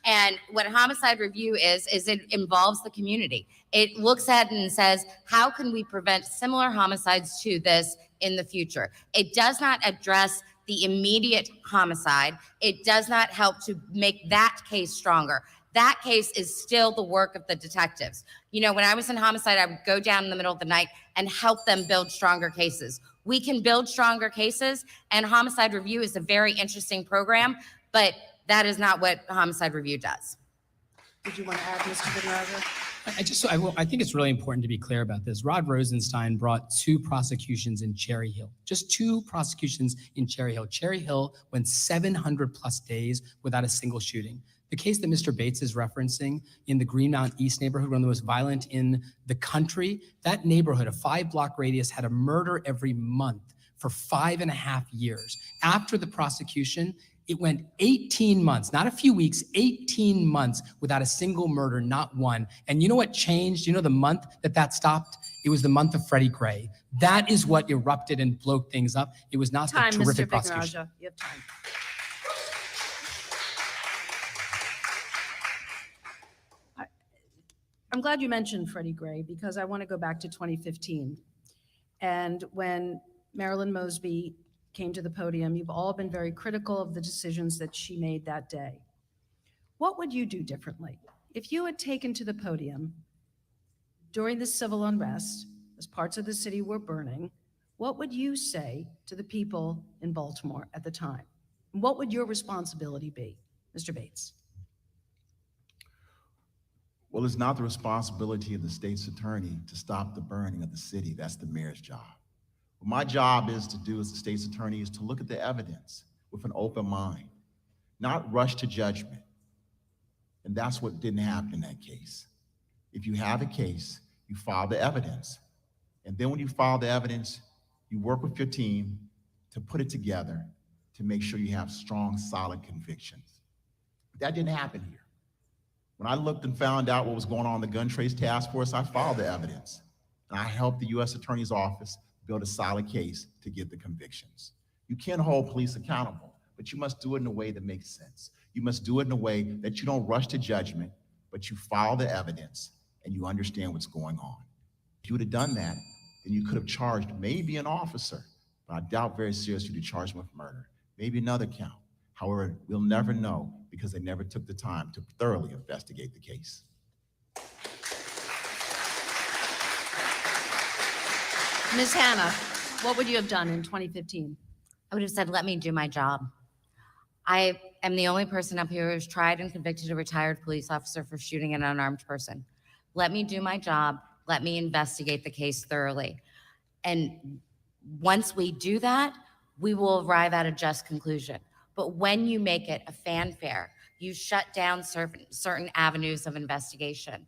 And what homicide review is it involves the community. It looks at and says, how can we prevent similar homicides to this in the future? It does not address the immediate homicide. It does not help to make that case stronger. That case is still the work of the detectives. You know, when I was in homicide, I would go down in the middle of the night and help them build stronger cases. We can build stronger cases, and homicide review is a very interesting program, but that is not what homicide review does. Did you want to add, Mr. Vignarajah? I think it's really important to be clear about this. Rod Rosenstein brought 2 prosecutions in Cherry Hill, just 2 prosecutions in Cherry Hill. Cherry Hill went 700 plus days without a single shooting. The case that Mr. Bates is referencing in the Greenmount East neighborhood, one of the most violent in the country, that neighborhood, a 5-block radius, had a murder every month for 5.5 years. After the prosecution, it went 18 months, not a few weeks, 18 months without a single murder, not one. And you know what changed? You know the month that stopped? It was the month of Freddie Gray. That is what erupted and blew things up. It was not the terrific prosecution. Mr. Vignarajah, you have time. I'm glad you mentioned Freddie Gray because I want to go back to 2015. And when Marilyn Mosby came to the podium, you've all been very critical of the decisions that she made that day. What would you do differently? If you had taken to the podium during the civil unrest, as parts of the city were burning, what would you say to the people in Baltimore at the time? And what would your responsibility be, Mr. Bates? Well, it's not the responsibility of the state's attorney to stop the burning of the city. That's the mayor's job. What my job is to do as the state's attorney is to look at the evidence with an open mind, not rush to judgment. And that's what didn't happen in that case. If you have a case, you file the evidence. And then when you file the evidence, you work with your team to put it together to make sure you have strong, solid convictions. But that didn't happen here. When I looked and found out what was going on in the Gun Trace Task Force, I filed the evidence. And I helped the U.S. Attorney's Office build a solid case to get the convictions. You can hold police accountable, but you must do it in a way that makes sense. You must do it in a way that you don't rush to judgment, but you file the evidence and you understand what's going on. If you would have done that, then you could have charged maybe an officer, but I doubt very seriously to charge him with murder, maybe another count. However, we'll never know because they never took the time to thoroughly investigate the case. Ms. Hanna, what would you have done in 2015? I would have said, let me do my job. I am the only person up here who's tried and convicted a retired police officer for shooting an unarmed person. Let me do my job. Let me investigate the case thoroughly. And once we do that, we will arrive at a just conclusion. But when you make it a fanfare, you shut down certain avenues of investigation.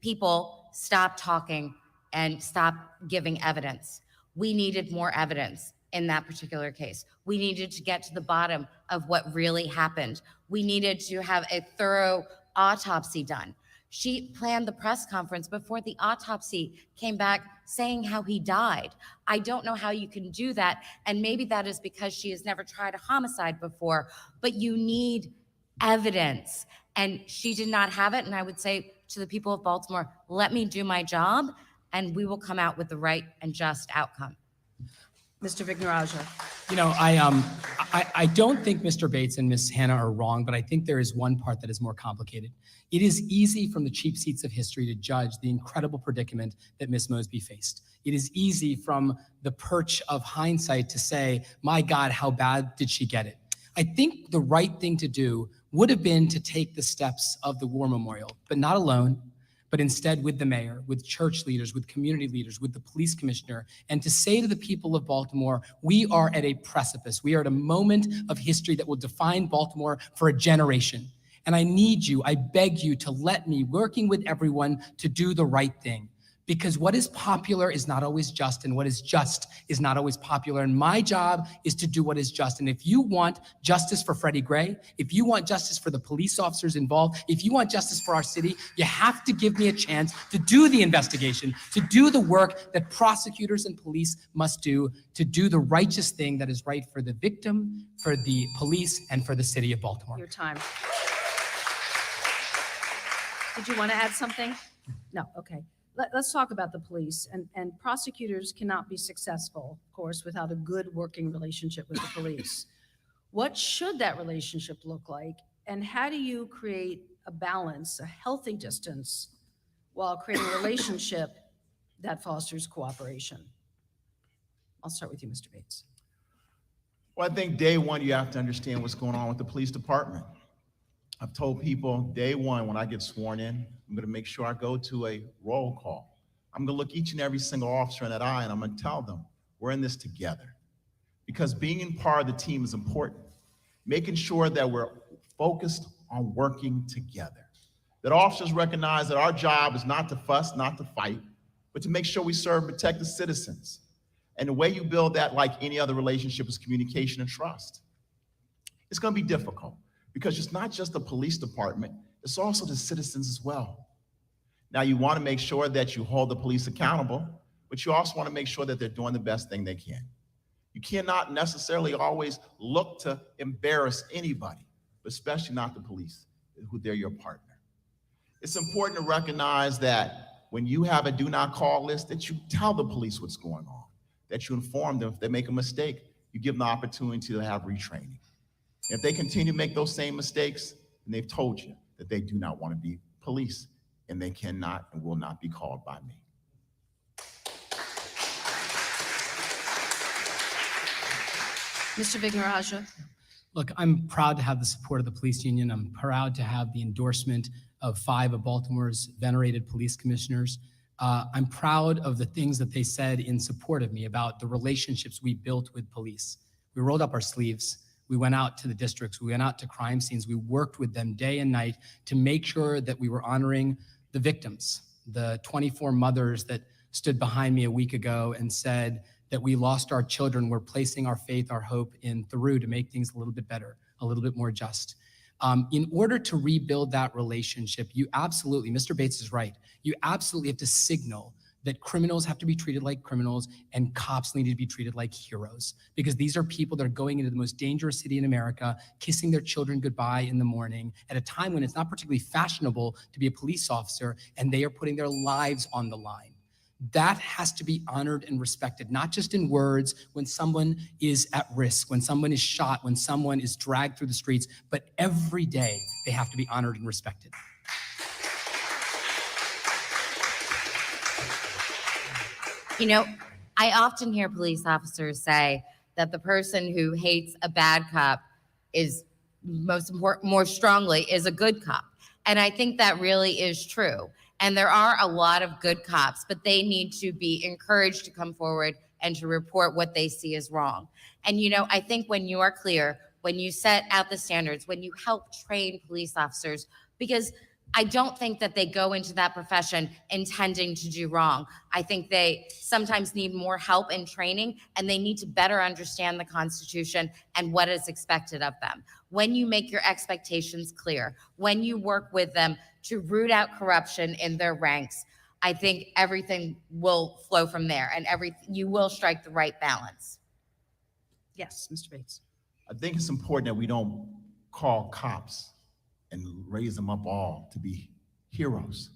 People stop talking and stop giving evidence. We needed more evidence in that particular case. We needed to get to the bottom of what really happened. We needed to have a thorough autopsy done. She planned the press conference before the autopsy came back saying how he died. I don't know how you can do that. And maybe that is because she has never tried a homicide before, but you need evidence. And she did not have it. And I would say to the people of Baltimore, let me do my job and we will come out with the right and just outcome. Mr. Vignarajah. You know, I don't think Mr. Bates and Ms. Hanna are wrong, but I think there is one part that is more complicated. It is easy from the cheap seats of history to judge the incredible predicament that Ms. Mosby faced. It is easy from the perch of hindsight to say, my God, how bad did she get it? I think the right thing to do would have been to take the steps of the war memorial, but not alone, but instead with the mayor, with church leaders, with community leaders, with the police commissioner, and to say to the people of Baltimore, we are at a precipice. We are at a moment of history that will define Baltimore for a generation. And I need you, I beg you to let me, working with everyone, to do the right thing. Because what is popular is not always just, and what is just is not always popular. And my job is to do what is just. And if you want justice for Freddie Gray, if you want justice for the police officers involved, if you want justice for our city, you have to give me a chance to do the investigation, to do the work that prosecutors and police must do, to do the righteous thing that is right for the victim, for the police, and for the city of Baltimore. Your time. Did you want to add something? No, okay. Let's talk about the police. And prosecutors cannot be successful, of course, without a good working relationship with the police. What should that relationship look like? And how do you create a balance, a healthy distance, while creating a relationship that fosters cooperation? I'll start with you, Mr. Bates. Well, I think day one, you have to understand what's going on with the police department. I've told people day one when I get sworn in, I'm going to make sure I go to a roll call. I'm going to look each and every single officer in that eye and I'm going to tell them, we're in this together. Because being in part of the team is important. Making sure that we're focused on working together. That officers recognize that our job is not to fuss, not to fight, but to make sure we serve and protect the citizens. And the way you build that, like any other relationship, is communication and trust. It's going to be difficult. Because it's not just the police department, it's also the citizens as well. Now, you want to make sure that you hold the police accountable, but you also want to make sure that they're doing the best thing they can. You cannot necessarily always look to embarrass anybody, but especially not the police, who they're your partner. It's important to recognize that when you have a do not call list, that you tell the police what's going on, that you inform them. If they make a mistake, you give them the opportunity to have retraining. If they continue to make those same mistakes, and they've told you that they do not want to be police, and they cannot and will not be called by me. Mr. Vignarajah. Look, I'm proud to have the support of the police union. I'm proud to have the endorsement of 5 of Baltimore's venerated police commissioners. I'm proud of the things that they said in support of me about the relationships we built with police. We rolled up our sleeves. We went out to the districts, we went out to crime scenes, we worked with them day and night to make sure that we were honoring the victims, the 24 mothers that stood behind me a week ago and said that we lost our children, we're placing our faith, our hope in Thiru to make things a little bit better, a little bit more just. In order to rebuild that relationship, you absolutely, Mr. Bates is right, you absolutely have to signal that criminals have to be treated like criminals and cops need to be treated like heroes. Because these are people that are going into the most dangerous city in America, kissing their children goodbye in the morning at a time when it's not particularly fashionable to be a police officer, and they are putting their lives on the line. That has to be honored and respected, not just in words when someone is at risk, when someone is shot, when someone is dragged through the streets, but every day they have to be honored and respected. You know, I often hear police officers say that the person who hates a bad cop is more strongly is a good cop. And I think that really is true. And there are a lot of good cops, but they need to be encouraged to come forward and to report what they see as wrong. And, you know, I think when you are clear when you set out the standards, when you help train police officers, because I don't think that they go into that profession intending to do wrong. I think they sometimes need more help and training, and they need to better understand the Constitution and what is expected of them. When you make your expectations clear, when you work with them to root out corruption in their ranks, I think everything will flow from there, and you will strike the right balance. Yes, Mr. Bates. I think it's important that we don't call cops and raise them up all to be heroes.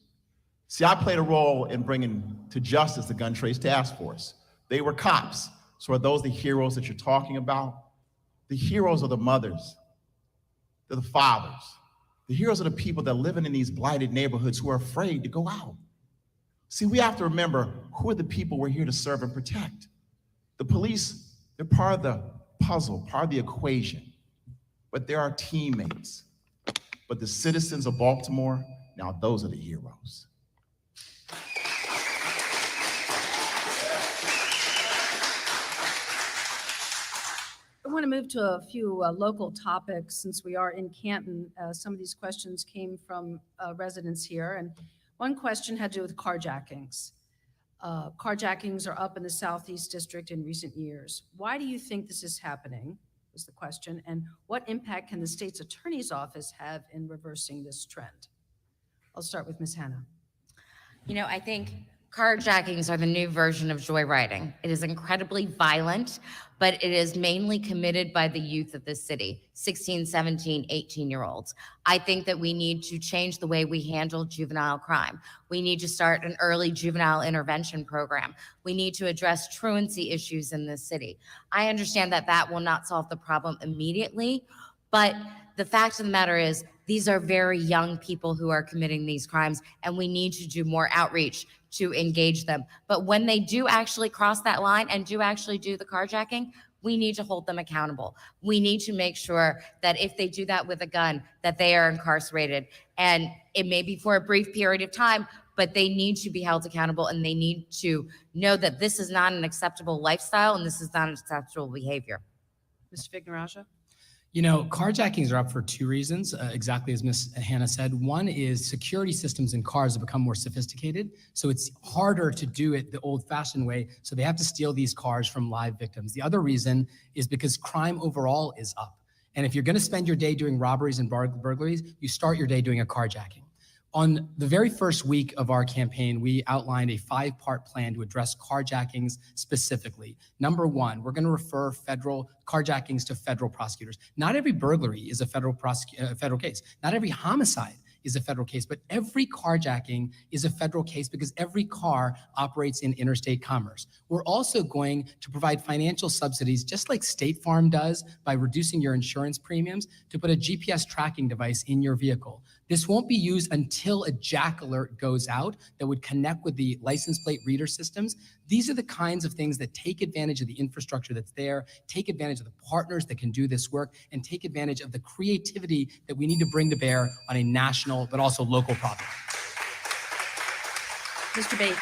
See, I played a role in bringing to justice the Gun Trace Task Force. They were cops. So are those the heroes that you're talking about? The heroes are the mothers, they're the fathers. The heroes are the people that are living in these blighted neighborhoods who are afraid to go out. See, we have to remember who are the people we're here to serve and protect. The police, they're part of the puzzle, part of the equation, but they're our teammates. But the citizens of Baltimore, now those are the heroes. I want to move to a few local topics since we are in Canton. Some of these questions came from residents here, and one question had to do with carjackings. Carjackings are up in the Southeast District in recent years. Why do you think this is happening, is the question, and what impact can the state's attorney's office have in reversing this trend? I'll start with Ms. Hanna. You know, I think carjackings are the new version of joyriding. It is incredibly violent, but it is mainly committed by the youth of this city, 16, 17, 18-year-olds. I think that we need to change the way we handle juvenile crime. We need to start an early juvenile intervention program. We need to address truancy issues in this city. I understand that that will not solve the problem immediately, but the fact of the matter is these are very young people who are committing these crimes, and we need to do more outreach to engage them. But when they do actually cross that line and do actually do the carjacking, we need to hold them accountable. We need to make sure that if they do that with a gun, that they are incarcerated. And it may be for a brief period of time, but they need to be held accountable, and they need to know that this is not an acceptable lifestyle and this is not an acceptable behavior. Mr. Vignarajah? You know, carjackings are up for two reasons, exactly as Ms. Hanna said. One is security systems in cars have become more sophisticated, so it's harder to do it the old-fashioned way, so they have to steal these cars from live victims. The other reason is because crime overall is up. And if you're gonna spend your day doing robberies and burglaries, you start your day doing a carjacking. On the very first week of our campaign, we outlined a 5-part plan to address carjackings specifically. Number one, we're going to refer federal carjackings to federal prosecutors. Not every burglary is a federal case. Not every homicide is a federal case, but every carjacking is a federal case because every car operates in interstate commerce. We're also going to provide financial subsidies, just like State Farm does, by reducing your insurance premiums, to put a GPS tracking device in your vehicle. This won't be used until a jack alert goes out that would connect with the license plate reader systems. These are the kinds of things that take advantage of the infrastructure that's there, take advantage of the partners that can do this work, and take advantage of the creativity that we need to bring to bear on a national but also local problem. Mr. Bates?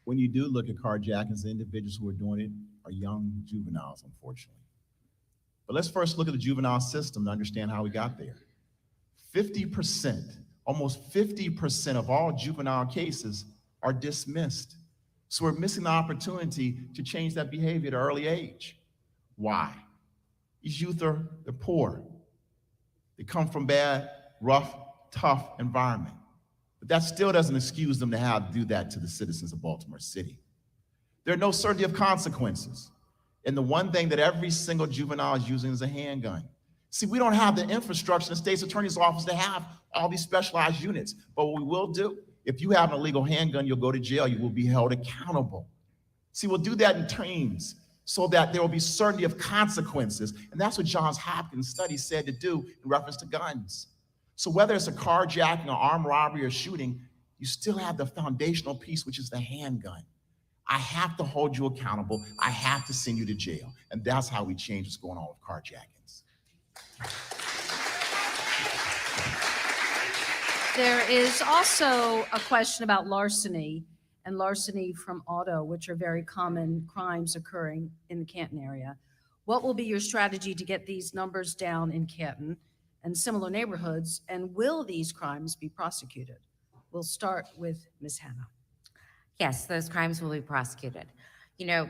When you do look at carjackings, the individuals who are doing it are young juveniles, unfortunately. But let's first look at the juvenile system to understand how we got there. 50%, almost 50% of all juvenile cases are dismissed. So we're missing the opportunity to change that behavior at an early age. Why? These youth they're poor. They come from bad, rough, tough environment. But that still doesn't excuse them to have to do that to the citizens of Baltimore City. There are no certainty of consequences. And the one thing that every single juvenile is using is a handgun. See, we don't have the infrastructure in the state's attorney's office to have all these specialized units. But what we will do, if you have an illegal handgun, you'll go to jail. You will be held accountable. See, we'll do that in teams so that there will be certainty of consequences. And that's what Johns Hopkins study said to do in reference to guns. So whether it's a carjacking, or armed robbery, or shooting, you still have the foundational piece, which is the handgun. I have to hold you accountable. I have to send you to jail. And that's how we change what's going on with carjackings. There is also a question about larceny and larceny from auto, which are very common crimes occurring in the Canton area. What will be your strategy to get these numbers down in Canton and similar neighborhoods? And will these crimes be prosecuted? We'll start with Ms. Hanna. Yes, those crimes will be prosecuted. You know,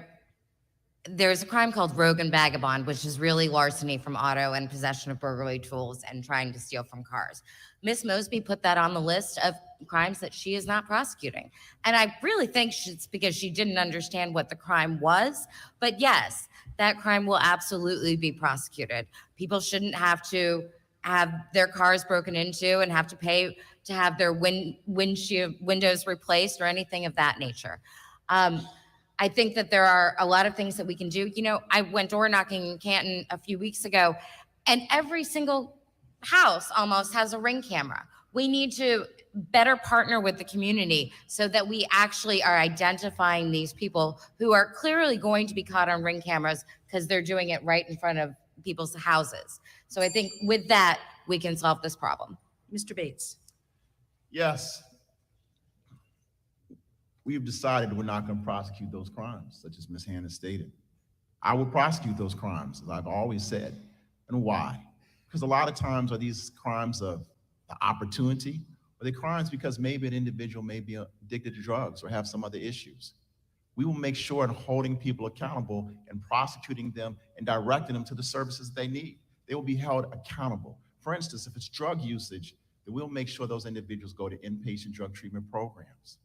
there's a crime called rogue and vagabond, which is really larceny from auto and possession of burglary tools and trying to steal from cars. Miss Mosby put that on the list of crimes that she is not prosecuting. And I really think it's because she didn't understand what the crime was. But yes, that crime will absolutely be prosecuted. People shouldn't have to have their cars broken into and have to pay to have their windows replaced or anything of that nature. I think that there are a lot of things that we can do. You know, I went door knocking in Canton a few weeks ago, and every single house almost has a Ring camera. We need to better partner with the community so that we actually are identifying these people who are clearly going to be caught on Ring cameras because they're doing it right in front of people's houses. So I think with that, we can solve this problem. Mr. Bates. Yes. We've decided we're not going to prosecute those crimes, such as Ms. Hanna stated. I will prosecute those crimes, as I've always said. And why? Because a lot of times are these crimes of the opportunity, or they crimes because maybe an individual may be addicted to drugs or have some other issues. We will make sure in holding people accountable and prosecuting them and directing them to the services they need. They will be held accountable. For instance, if it's drug usage, then we'll make sure those individuals go to inpatient drug treatment programs.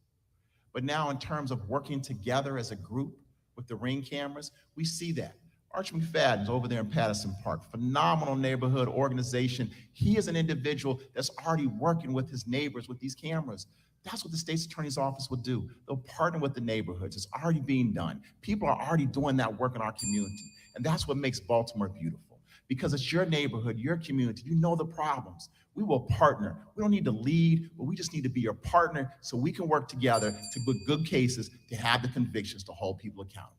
But now in terms of working together as a group with the Ring cameras, we see that. Arch McFadden's over there in Patterson Park, phenomenal neighborhood organization. He is an individual that's already working with his neighbors with these cameras. That's what the state's attorney's office will do. They'll partner with the neighborhoods. It's already being done. People are already doing that work in our community. And that's what makes Baltimore beautiful, because it's your neighborhood, your community. You know the problems. We will partner. We don't need to lead, but we just need to be your partner so we can work together to put good cases, to have the convictions, to hold people accountable.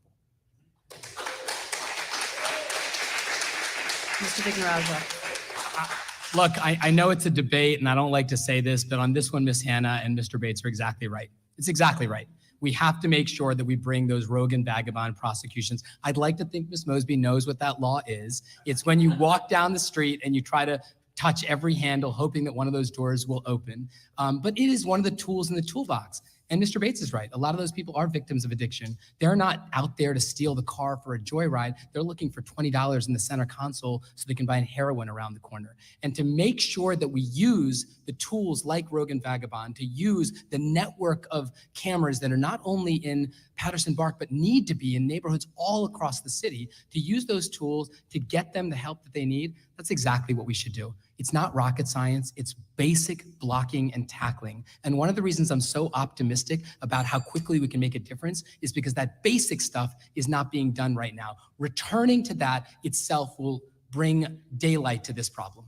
Mr. Vignarajah. Look, I know it's a debate, and I don't like to say this, but on this one, Ms. Hanna and Mr. Bates are exactly right. It's exactly right. We have to make sure that we bring those rogue and vagabond prosecutions. I'd like to think Ms. Mosby knows what that law is. It's when you walk down the street and you try to touch every handle, hoping that one of those doors will open. But it is one of the tools in the toolbox. And Mr. Bates is right. A lot of those people are victims of addiction. They're not out there to steal the car for a joyride. They're looking for $20 in the center console so they can buy heroin around the corner. And to make sure that we use the tools like Rogue and Vagabond, to use the network of cameras that are not only in Patterson Park, but need to be in neighborhoods all across the city, to use those tools to get them the help that they need, that's exactly what we should do. It's not rocket science, it's basic blocking and tackling. And one of the reasons I'm so optimistic about how quickly we can make a difference is because that basic stuff is not being done right now. Returning to that itself will bring daylight to this problem.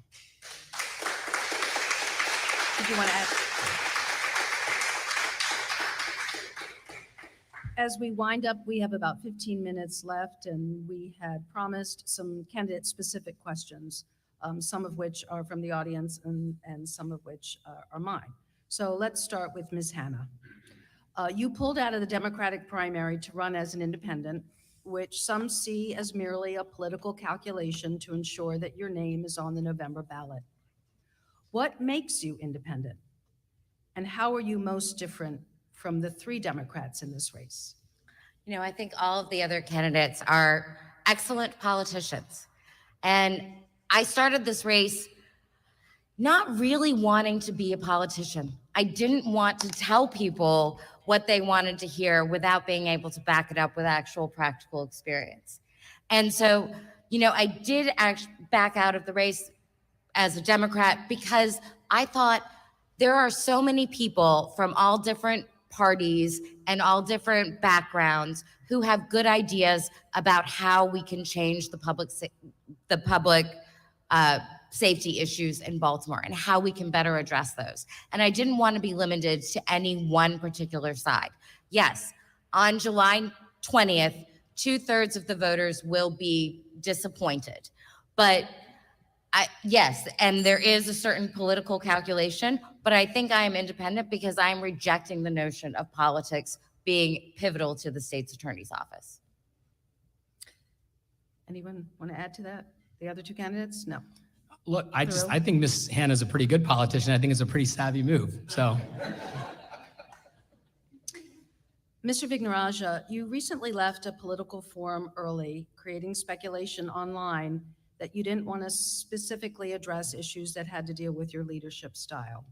Did you want to add? As we wind up, we have about 15 minutes left, and we had promised some candidate-specific questions, some of which are from the audience and some of which are mine. So let's start with Ms. Hanna. You pulled out of the Democratic primary to run as an independent, which some see as merely a political calculation to ensure that your name is on the November ballot. What makes you independent? And how are you most different from the three Democrats in this race? You know, I think all of the other candidates are excellent politicians. And I started this race not really wanting to be a politician. I didn't want to tell people what they wanted to hear without being able to back it up with actual practical experience. And so, you know, I did actually back out of the race as a Democrat because I thought there are so many people from all different parties and all different backgrounds who have good ideas about how we can change the public safety issues in Baltimore and how we can better address those. And I didn't want to be limited to any one particular side. Yes, on July 20th, 2/3 of the voters will be disappointed. But yes, and there is a certain political calculation, but I think I am independent because I'm rejecting the notion of politics being pivotal to the state's attorney's office. Anyone want to add to that? The other two candidates? No. Look, I Thiru? think Miss Hanna is a pretty good politician. I think it's a pretty savvy move. So Mr. Vignarajah, you recently left a political forum early, creating speculation online that you didn't want to specifically address issues that had to deal with your leadership style.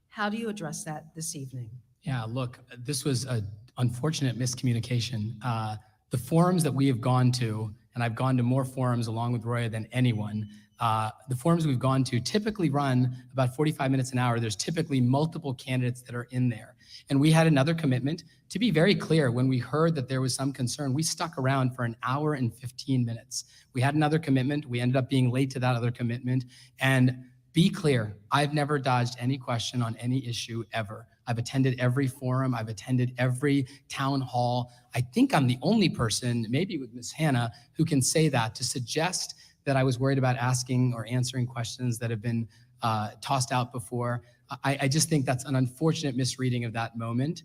How do you address that this evening? yeah, look, this was an unfortunate miscommunication. The forums that we have gone to, and I've gone to more forums along with Roya than anyone, the forums we've gone to typically run about 45 minutes an hour. There's typically multiple candidates that are in there. And we had another commitment. To be very clear, when we heard that there was some concern, we stuck around for an hour and 15 minutes. We had another commitment. We ended up being late to that other commitment. And be clear, I've never dodged any question on any issue ever. I've attended every forum. I've attended every town hall. I think I'm the only person, maybe with Ms. Hanna, who can say that. To suggest that I was worried about asking or answering questions that have been tossed out before, I just think that's an unfortunate misreading of that moment.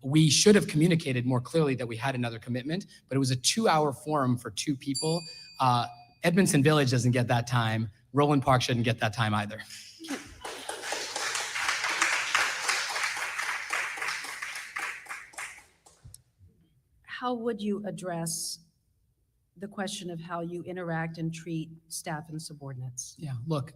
We should have communicated more clearly that we had another commitment, but it was a 2-hour forum for 2 people. Edmondson Village doesn't get that time. Roland Park shouldn't get that time either. How would you address the question of how you interact and treat staff and subordinates? Yeah, look,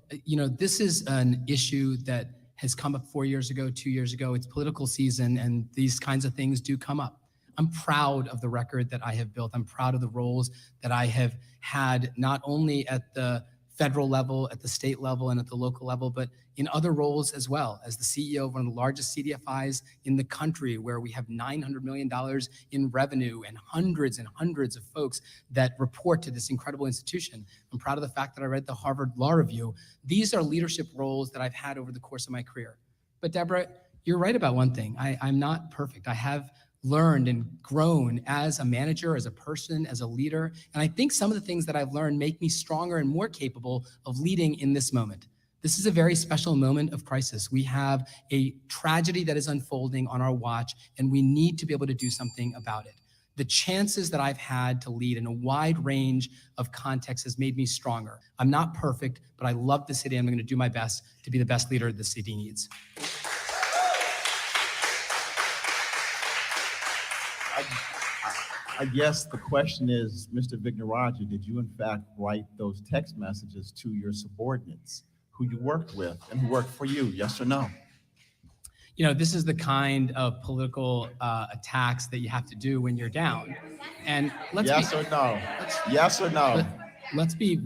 this is an issue that has come up 4 years ago, 2 years ago. It's political season, and these kinds of things do come up. I'm proud of the record that I have built. I'm proud of the roles that I have had, not only at the federal level, at the state level, and at the local level, but in other roles as well, as the CEO of one of the largest CDFIs in the country, where we have $900 million in revenue and hundreds of folks that report to this incredible institution. I'm proud of the fact that I read the Harvard Law Review. These are leadership roles that I've had over the course of my career. But Deborah, you're right about one thing. I'm not perfect. I have learned and grown as a manager, as a person, as a leader. And I think some of the things that I've learned make me stronger and more capable of leading in this moment. This is a very special moment of crisis. We have a tragedy that is unfolding on our watch, and we need to be able to do something about it. The chances that I've had to lead in a wide range of contexts has made me stronger. I'm not perfect, but I love the city. I'm going to do my best to be the best leader the city needs. I guess the question is, Mr. Vignarajah, did you in fact write those text messages to your subordinates who you worked with and who worked for you, yes or no? This is the kind of political attacks that you have to do when you're down. And Yes or no? Yes or no? Let's be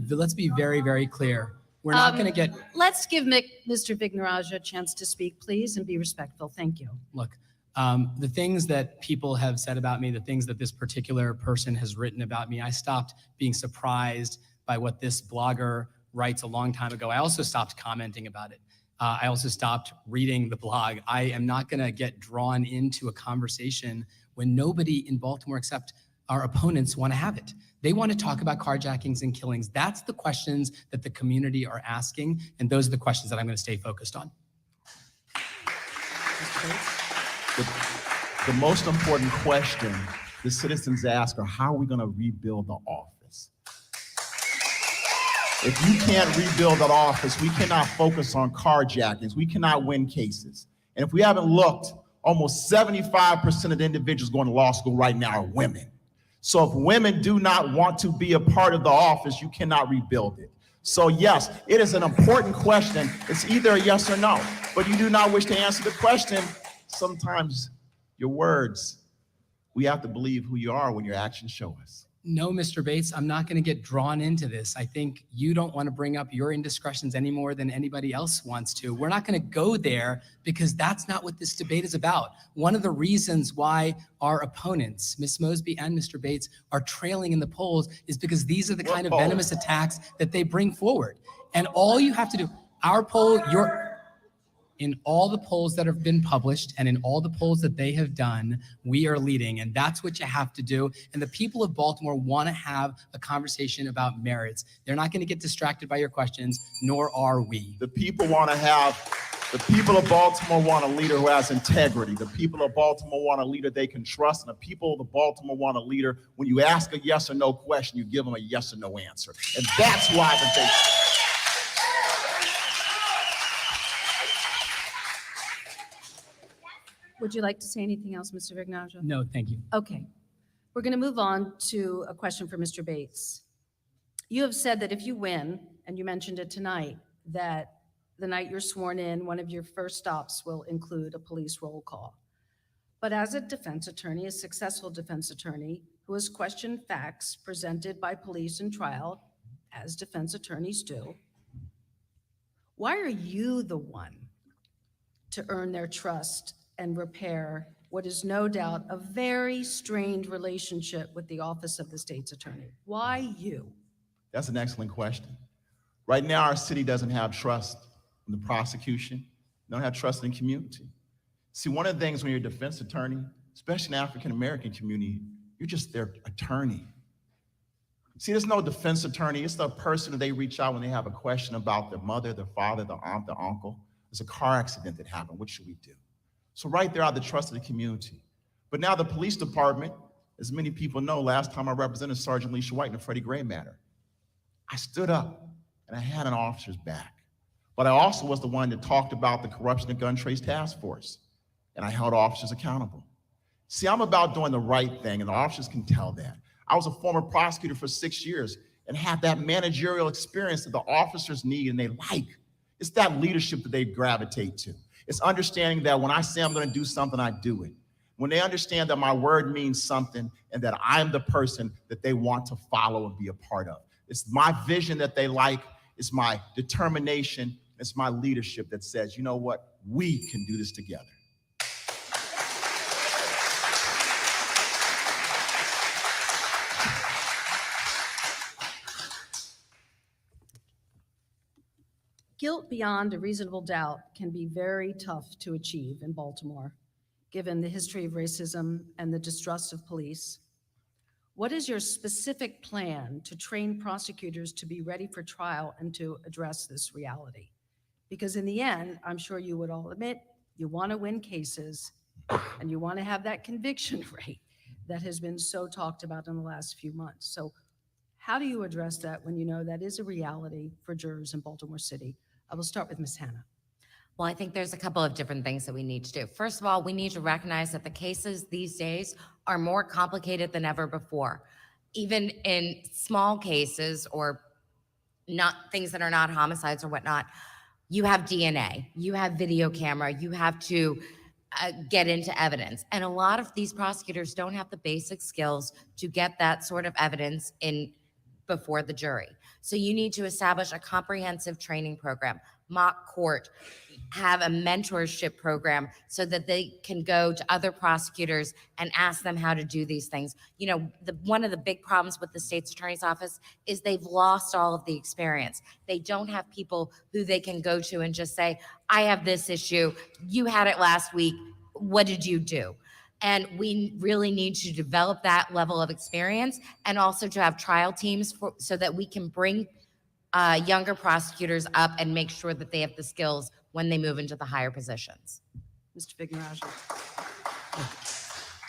very, very clear. We're not going to get. Let's give Mr. Vignarajah a chance to speak, please, and be respectful. Thank you. Look, the things that people have said about me, the things that this particular person has written about me, I stopped being surprised by what this blogger writes a long time ago. I also stopped commenting about it. I also stopped reading the blog. I am not going to get drawn into a conversation when nobody in Baltimore except our opponents want to have it. They want to talk about carjackings and killings. That's the questions that the community are asking, and those are the questions that I'm going to stay focused on. The most important question the citizens ask are, how are we going to rebuild the office? If you can't rebuild that office, we cannot focus on carjackings. We cannot win cases. And if we haven't looked, almost 75% of the individuals going to law school right now are women. So if women do not want to be a part of the office, you cannot rebuild it. So yes, it is an important question. It's either a yes or no, but you do not wish to answer the question. Sometimes your words, we have to believe who you are when your actions show us. No, Mr. Bates, I'm not going to get drawn into this. I think you don't want to bring up your indiscretions any more than anybody else wants to. We're not going to go there because that's not what this debate is about. One of the reasons why our opponents, Ms. Mosby and Mr. Bates, are trailing in the polls is because these are the kind of venomous attacks that they bring forward. And all you have to do, our poll, in all the polls that have been published and in all the polls that they have done, we are leading, and that's what you have to do. And the people of Baltimore want to have a conversation about merits. They're not going to get distracted by your questions, nor are we. The people want to have The people of Baltimore want a leader who has integrity. The people of Baltimore want a leader they can trust. And the people of Baltimore want a leader, when you ask a yes or no question, you give them a yes or no answer. And that's why they. Would you like to say anything else, Mr. Vignarajah? No, thank you. Okay. We're going to move on to a question for Mr. Bates. You have said that if you win, and you mentioned it tonight, that the night you're sworn in, one of your first stops will include a police roll call. But as a defense attorney, a successful defense attorney who has questioned facts presented by police in trial, as defense attorneys do, why are you the one to earn their trust and repair what is no doubt a very strained relationship with the Office of the State's Attorney? Why you? That's an excellent question. Right now, our city doesn't have trust in the prosecution, don't have trust in the community. See, one of the things when you're a defense attorney, especially in the African-American community, you're just their attorney. See, there's no defense attorney. It's the person that they reach out when they have a question about their mother, their father, their aunt, their uncle. There's a car accident that happened. What should we do? So right there are the trust of the community. But now the police department, as many people know, last time I represented Sergeant Alicia White in the Freddie Gray matter, I stood up and I had an officer's back. But I also was the one that talked about the corruption of gun trace task force, and I held officers accountable. See, I'm about doing the right thing, and the officers can tell that. I was a former prosecutor for 6 years and had that managerial experience that the officers need and they like. It's that leadership that they gravitate to. It's understanding that when I say I'm going to do something, I do it. When they understand that my word means something and that I'm the person that they want to follow and be a part of. It's my vision that they like. It's my determination. It's my leadership that says, you know what? We can do this together. Guilt beyond a reasonable doubt can be very tough to achieve in Baltimore, given the history of racism and the distrust of police. What is your specific plan to train prosecutors to be ready for trial and to address this reality? Because in the end, I'm sure you would all admit, you want to win cases and you want to have that conviction rate that has been so talked about in the last few months. So how do you address that when you know that is a reality for jurors in Baltimore City? I will start with Ms. Hanna. Well, I think there's a couple of different things that we need to do. First of all, we need to recognize that the cases these days are more complicated than ever before. Even in small cases or not things that are not homicides or whatnot, you have DNA, you have video camera, you have to get into evidence. And a lot of these prosecutors don't have the basic skills to get that sort of evidence in before the jury. So you need to establish a comprehensive training program, mock court, have a mentorship program so that they can go to other prosecutors and ask them how to do these things. You know, one of the big problems with the state's attorney's office is they've lost all of the experience. They don't have people who they can go to and just say, I have this issue, you had it last week, what did you do? And we really need to develop that level of experience and also to have trial teams so that we can bring younger prosecutors up and make sure that they have the skills when they move into the higher positions. Mr. Vignarajah.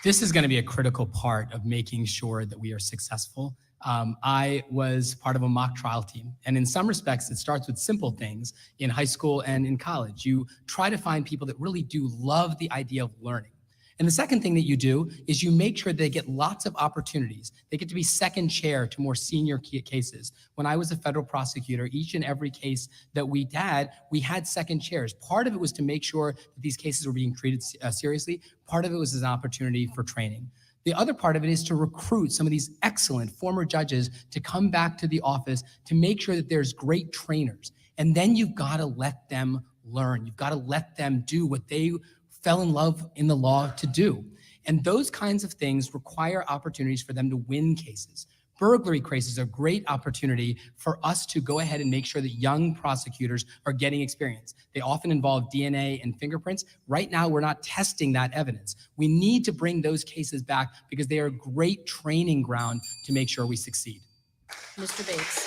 This is going to be a critical part of making sure that we are successful. I was part of a mock trial team, and in some respects, it starts with simple things in high school and in college. You try to find people that really do love the idea of learning. And the second thing that you do is you make sure they get lots of opportunities. They get to be second chair to more senior cases. When I was a federal prosecutor, each and every case that we had second chairs. Part of it was to make sure that these cases were being treated seriously. Part of it was an opportunity for training. The other part of it is to recruit some of these excellent former judges to come back to the office to make sure that there's great trainers. And then you've got to let them learn. You've got to let them do what they fell in love in the law to do. And those kinds of things require opportunities for them to win cases. Burglary cases are a great opportunity for us to go ahead and make sure that young prosecutors are getting experience. They often involve DNA and fingerprints. Right now, we're not testing that evidence. We need to bring those cases back because they are a great training ground to make sure we succeed. Mr. Bates.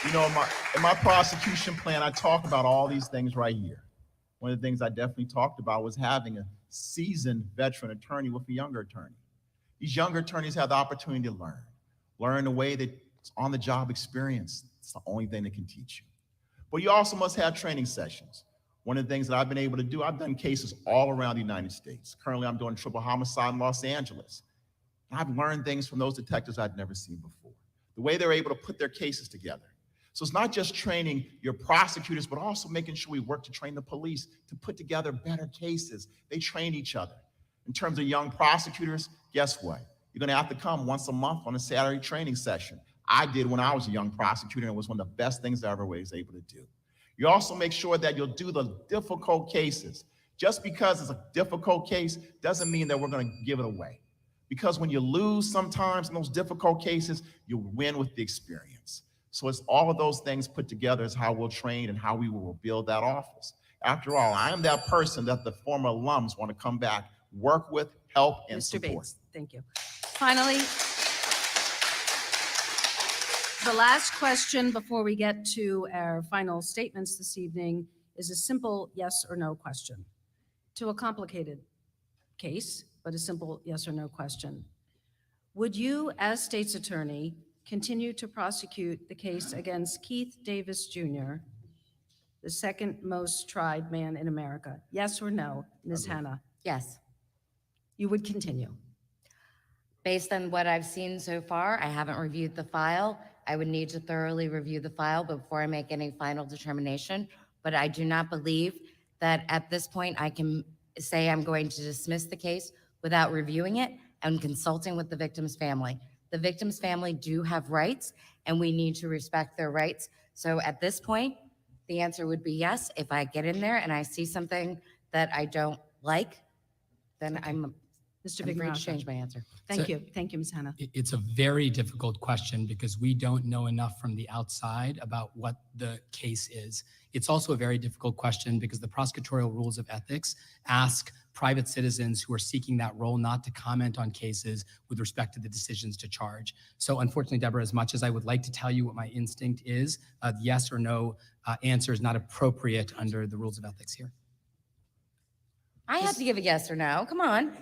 You know, in my prosecution plan, I talk about all these things right here. One of the things I definitely talked about was having a seasoned veteran attorney with a younger attorney. These younger attorneys have the opportunity to learn the way that it's on-the-job experience. It's the only thing that can teach you. But you also must have training sessions. One of the things that I've been able to do, I've done cases all around the United States. Currently, I'm doing triple homicide in Los Angeles. And I've learned things from those detectives I'd never seen before. The way they're able to put their cases together. So it's not just training your prosecutors, but also making sure we work to train the police to put together better cases. They train each other. In terms of young prosecutors, guess what? You're gonna have to come once a month on a Saturday training session. I did when I was a young prosecutor, and it was one of the best things I ever was able to do. You also make sure that you'll do the difficult cases. Just because it's a difficult case doesn't mean that we're gonna give it away. Because when you lose sometimes in those difficult cases, you win with the experience. So it's all of those things put together is how we'll train and how we will build that office. After all, I am that person that the former alums want to come back, work with, help, and Mr. support. Bates, thank you. Finally, the last question before we get to our final statements this evening is a simple yes or no question to a complicated case, but a simple yes or no question. Would you, as state's attorney, continue to prosecute the case against Keith Davis Jr., the second most tried man in America? Yes or no, Ms. Hanna? Yes. You would continue? Based on what I've seen so far, I haven't reviewed the file. I would need to thoroughly review the file before I make any final determination. But I do not believe that at this point I can say I'm going to dismiss the case without reviewing it and consulting with the victim's family. The victim's family do have rights, and we need to respect their rights. So at this point, the answer would be yes. If I get in there and I see something that I don't like, then I'm Mr. free to Vignarajah. change my answer. Thank you. Thank you, Ms. Hanna. It's a very difficult question because we don't know enough from the outside about what the case is. It's also a very difficult question because the prosecutorial rules of ethics ask private citizens who are seeking that role not to comment on cases with respect to the decisions to charge. So unfortunately, Deborah, as much as I would like to tell you what my instinct is, yes or no answer is not appropriate under the rules of ethics here. I have to give a yes or no. Come on.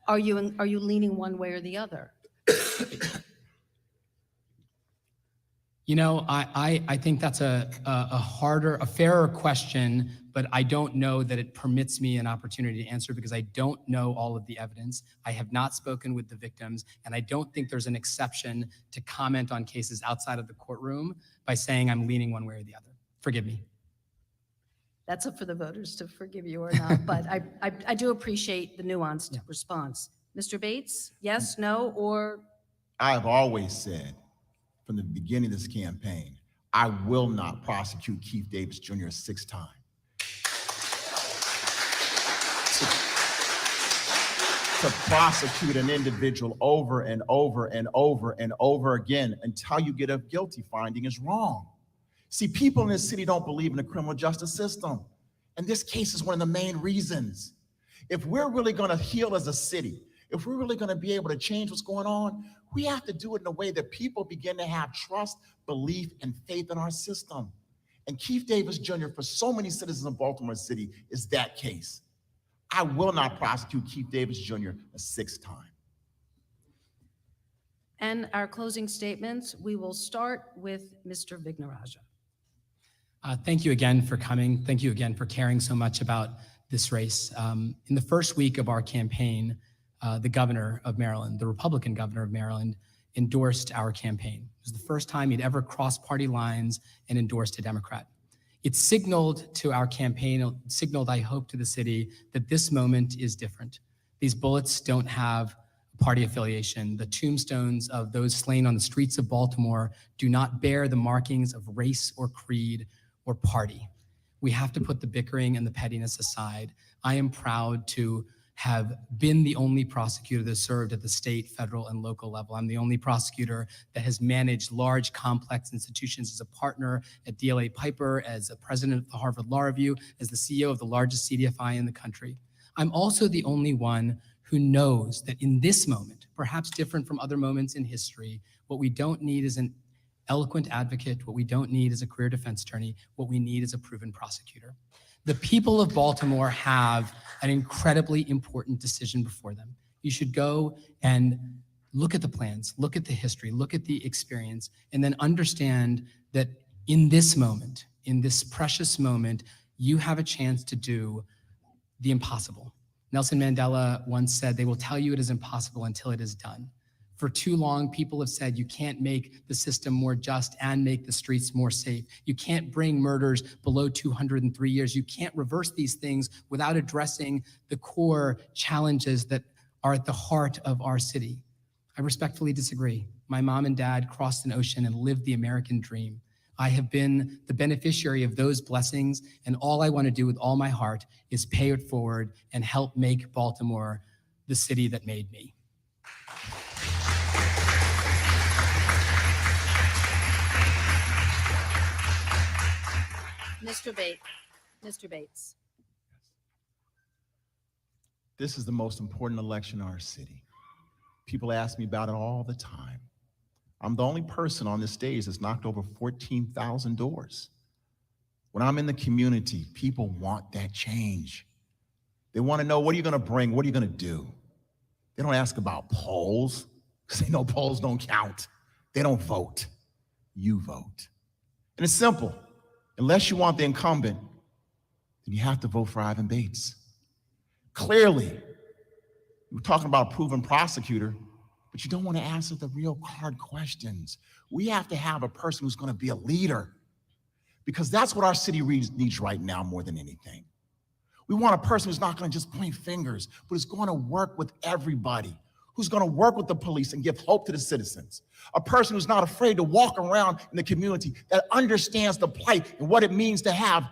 Are you leaning one way or the other? You know, I think that's a fairer question, but I don't know that it permits me an opportunity to answer because I don't know all of the evidence. I have not spoken with the victims, and I don't think there's an exception to comment on cases outside of the courtroom by saying I'm leaning one way or the other. Forgive me. That's up for the voters to forgive you or not, but I do appreciate the nuanced response. Mr. Bates, yes, no, or? I have always said from the beginning of this campaign, I will not prosecute Keith Davis Jr. a sixth time. To prosecute an individual over and over and over and over again until you get a guilty finding is wrong. See, people in this city don't believe in the criminal justice system. And this case is one of the main reasons. If we're really gonna heal as a city, if we're really gonna be able to change what's going on, we have to do it in a way that people begin to have trust, belief, and faith in our system. And Keith Davis Jr., for so many citizens of Baltimore City, is that case. I will not prosecute Keith Davis Jr. a sixth time. And our closing statements, we will start with Mr. Vignarajah. Thank you again for coming. Thank you again for caring so much about this race. In the first week of our campaign, the governor of Maryland, the Republican governor of Maryland, endorsed our campaign. It was the first time he'd ever crossed party lines and endorsed a Democrat. It signaled to our campaign, signaled, I hope, to the city that this moment is different. These bullets don't have party affiliation. The tombstones of those slain on the streets of Baltimore do not bear the markings of race or creed or party. We have to put the bickering and the pettiness aside. I am proud to have been the only prosecutor that served at the state, federal, and local level. I'm the only prosecutor that has managed large, complex institutions as a partner at DLA Piper, as a president of the Harvard Law Review, as the CEO of the largest CDFI in the country. I'm also the only one who knows that in this moment, perhaps different from other moments in history, what we don't need is eloquent advocate. What we don't need is a career defense attorney. What we need is a proven prosecutor. The people of Baltimore have an incredibly important decision before them. You should go and look at the plans, look at the history, look at the experience, and then understand that in this moment, in this precious moment, you have a chance to do the impossible. Nelson Mandela once said, "They will tell you it is impossible until it is done." For too long, people have said you can't make the system more just and make the streets more safe. You can't bring murders below 203 years. You can't reverse these things without addressing the core challenges that are at the heart of our city. I respectfully disagree. My mom and dad crossed an ocean and lived the American dream. I have been the beneficiary of those blessings, and all I want to do with all my heart is pay it forward and help make Baltimore the city that made me. Mr. Bates. This is the most important election in our city. People ask me about it all the time. I'm the only person on this stage that's knocked over 14,000 doors. When I'm in the community, people want that change. They want to know, what are you going to bring? What are you going to do? They don't ask about polls, because they know polls don't count. They don't vote. You vote. And it's simple. Unless you want the incumbent, then you have to vote for Ivan Bates. Clearly, we're talking about a proven prosecutor, but you don't want to answer the real hard questions. We have to have a person who's going to be a leader, because that's what our city needs right now more than anything. We want a person who's not going to just point fingers, but is going to work with everybody, who's going to work with the police and give hope to the citizens. A person who's not afraid to walk around in the community, that understands the plight and what it means to have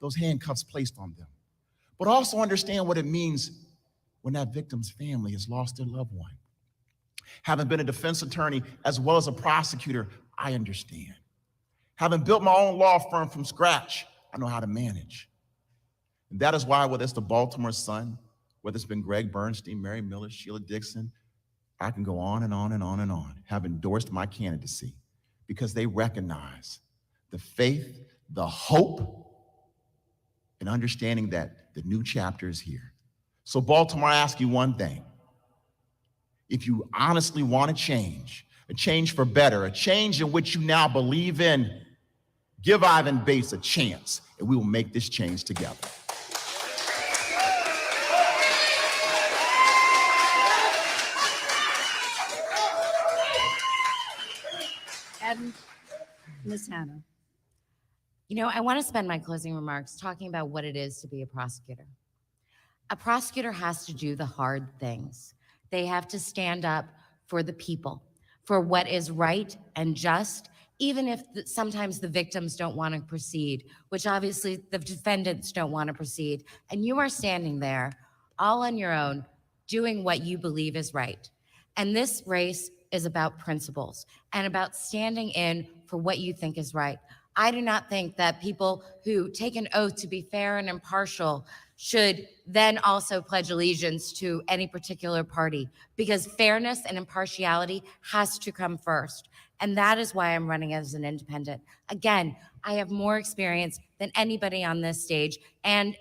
those handcuffs placed on them, but also understand what it means when that victim's family has lost their loved one. Having been a defense attorney as well as a prosecutor, I understand. Having built my own law firm from scratch, I know how to manage. And that is why, whether it's the Baltimore Sun, whether it's been Greg Bernstein, Mary Miller, Sheila Dixon, I can go on and on and on and on, have endorsed my candidacy, because they recognize the faith, the hope, and understanding that the new chapter is here. So Baltimore, I ask you one thing. If you honestly want a change for better, a change in which you now believe in, give Ivan Bates a chance, and we will make this change together. And Ms. Hanna. You know, I want to spend my closing remarks talking about what it is to be a prosecutor. A prosecutor has to do the hard things. They have to stand up for the people, for what is right and just, even if sometimes the victims don't want to proceed, which obviously the defendants don't want to proceed. And you are standing there all on your own, doing what you believe is right. And this race is about principles and about standing in for what you think is right. I do not think that people who take an oath to be fair and impartial should then also pledge allegiance to any particular party, because fairness and impartiality has to come first. And that is why I'm running as an independent. Again, I have more experience than anybody on this stage and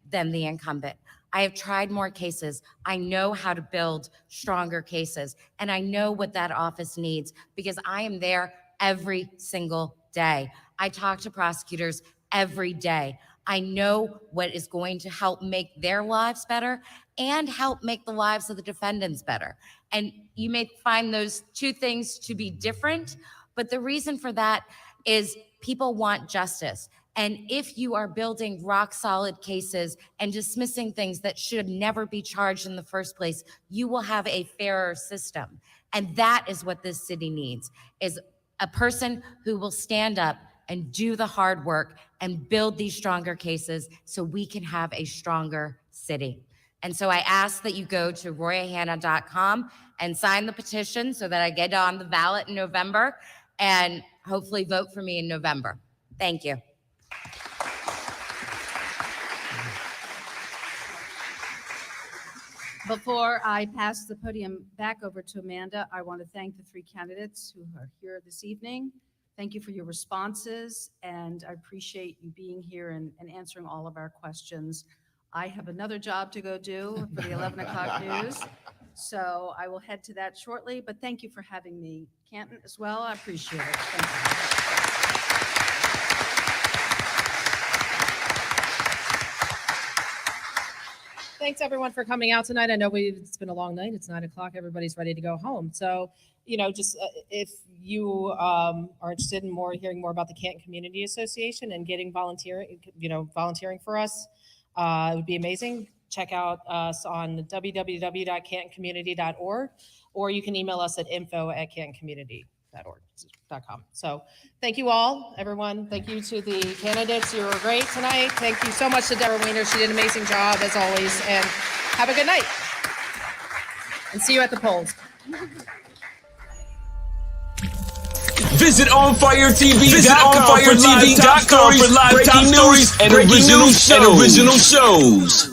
than the incumbent. I have tried more cases. I know how to build stronger cases, and I know what that office needs, because I am there every single day. I talk to prosecutors every day. I know what is going to help make their lives better and help make the lives of the defendants better. And you may find those two things to be different, but the reason for that is people want justice. And if you are building rock solid cases and dismissing things that should never be charged in the first place, you will have a fairer system. And that is what this city needs, is a person who will stand up and do the hard work and build these stronger cases so we can have a stronger city. And so I ask that you go to royahanna.com and sign the petition so that I get on the ballot in November, and hopefully vote for me in November. Thank you. Before I pass the podium back over to Amanda, I want to thank the three candidates who are here this evening. Thank you for your responses, and I appreciate you being here and answering all of our questions. I have another job to go do for the 11 o'clock news, so I will head to that shortly, but thank you for having me. Canton as well, I appreciate it. Thank you. Thanks everyone for coming out tonight. I know it's been a long night. It's 9 o'clock. Everybody's ready to go home. So, just if you are interested in hearing more about the Canton Community Association and getting volunteering for us, it would be amazing. Check out us on www.cantoncommunity.org, or you can email us at info@cantoncommunity.org.com. So thank you all, everyone. Thank you to the candidates. You were great tonight. Thank you so much to Deborah Weiner. She did an amazing job as always. And have a good night. And see you at the polls. Visit OnFireTV.com for live top stories and original shows.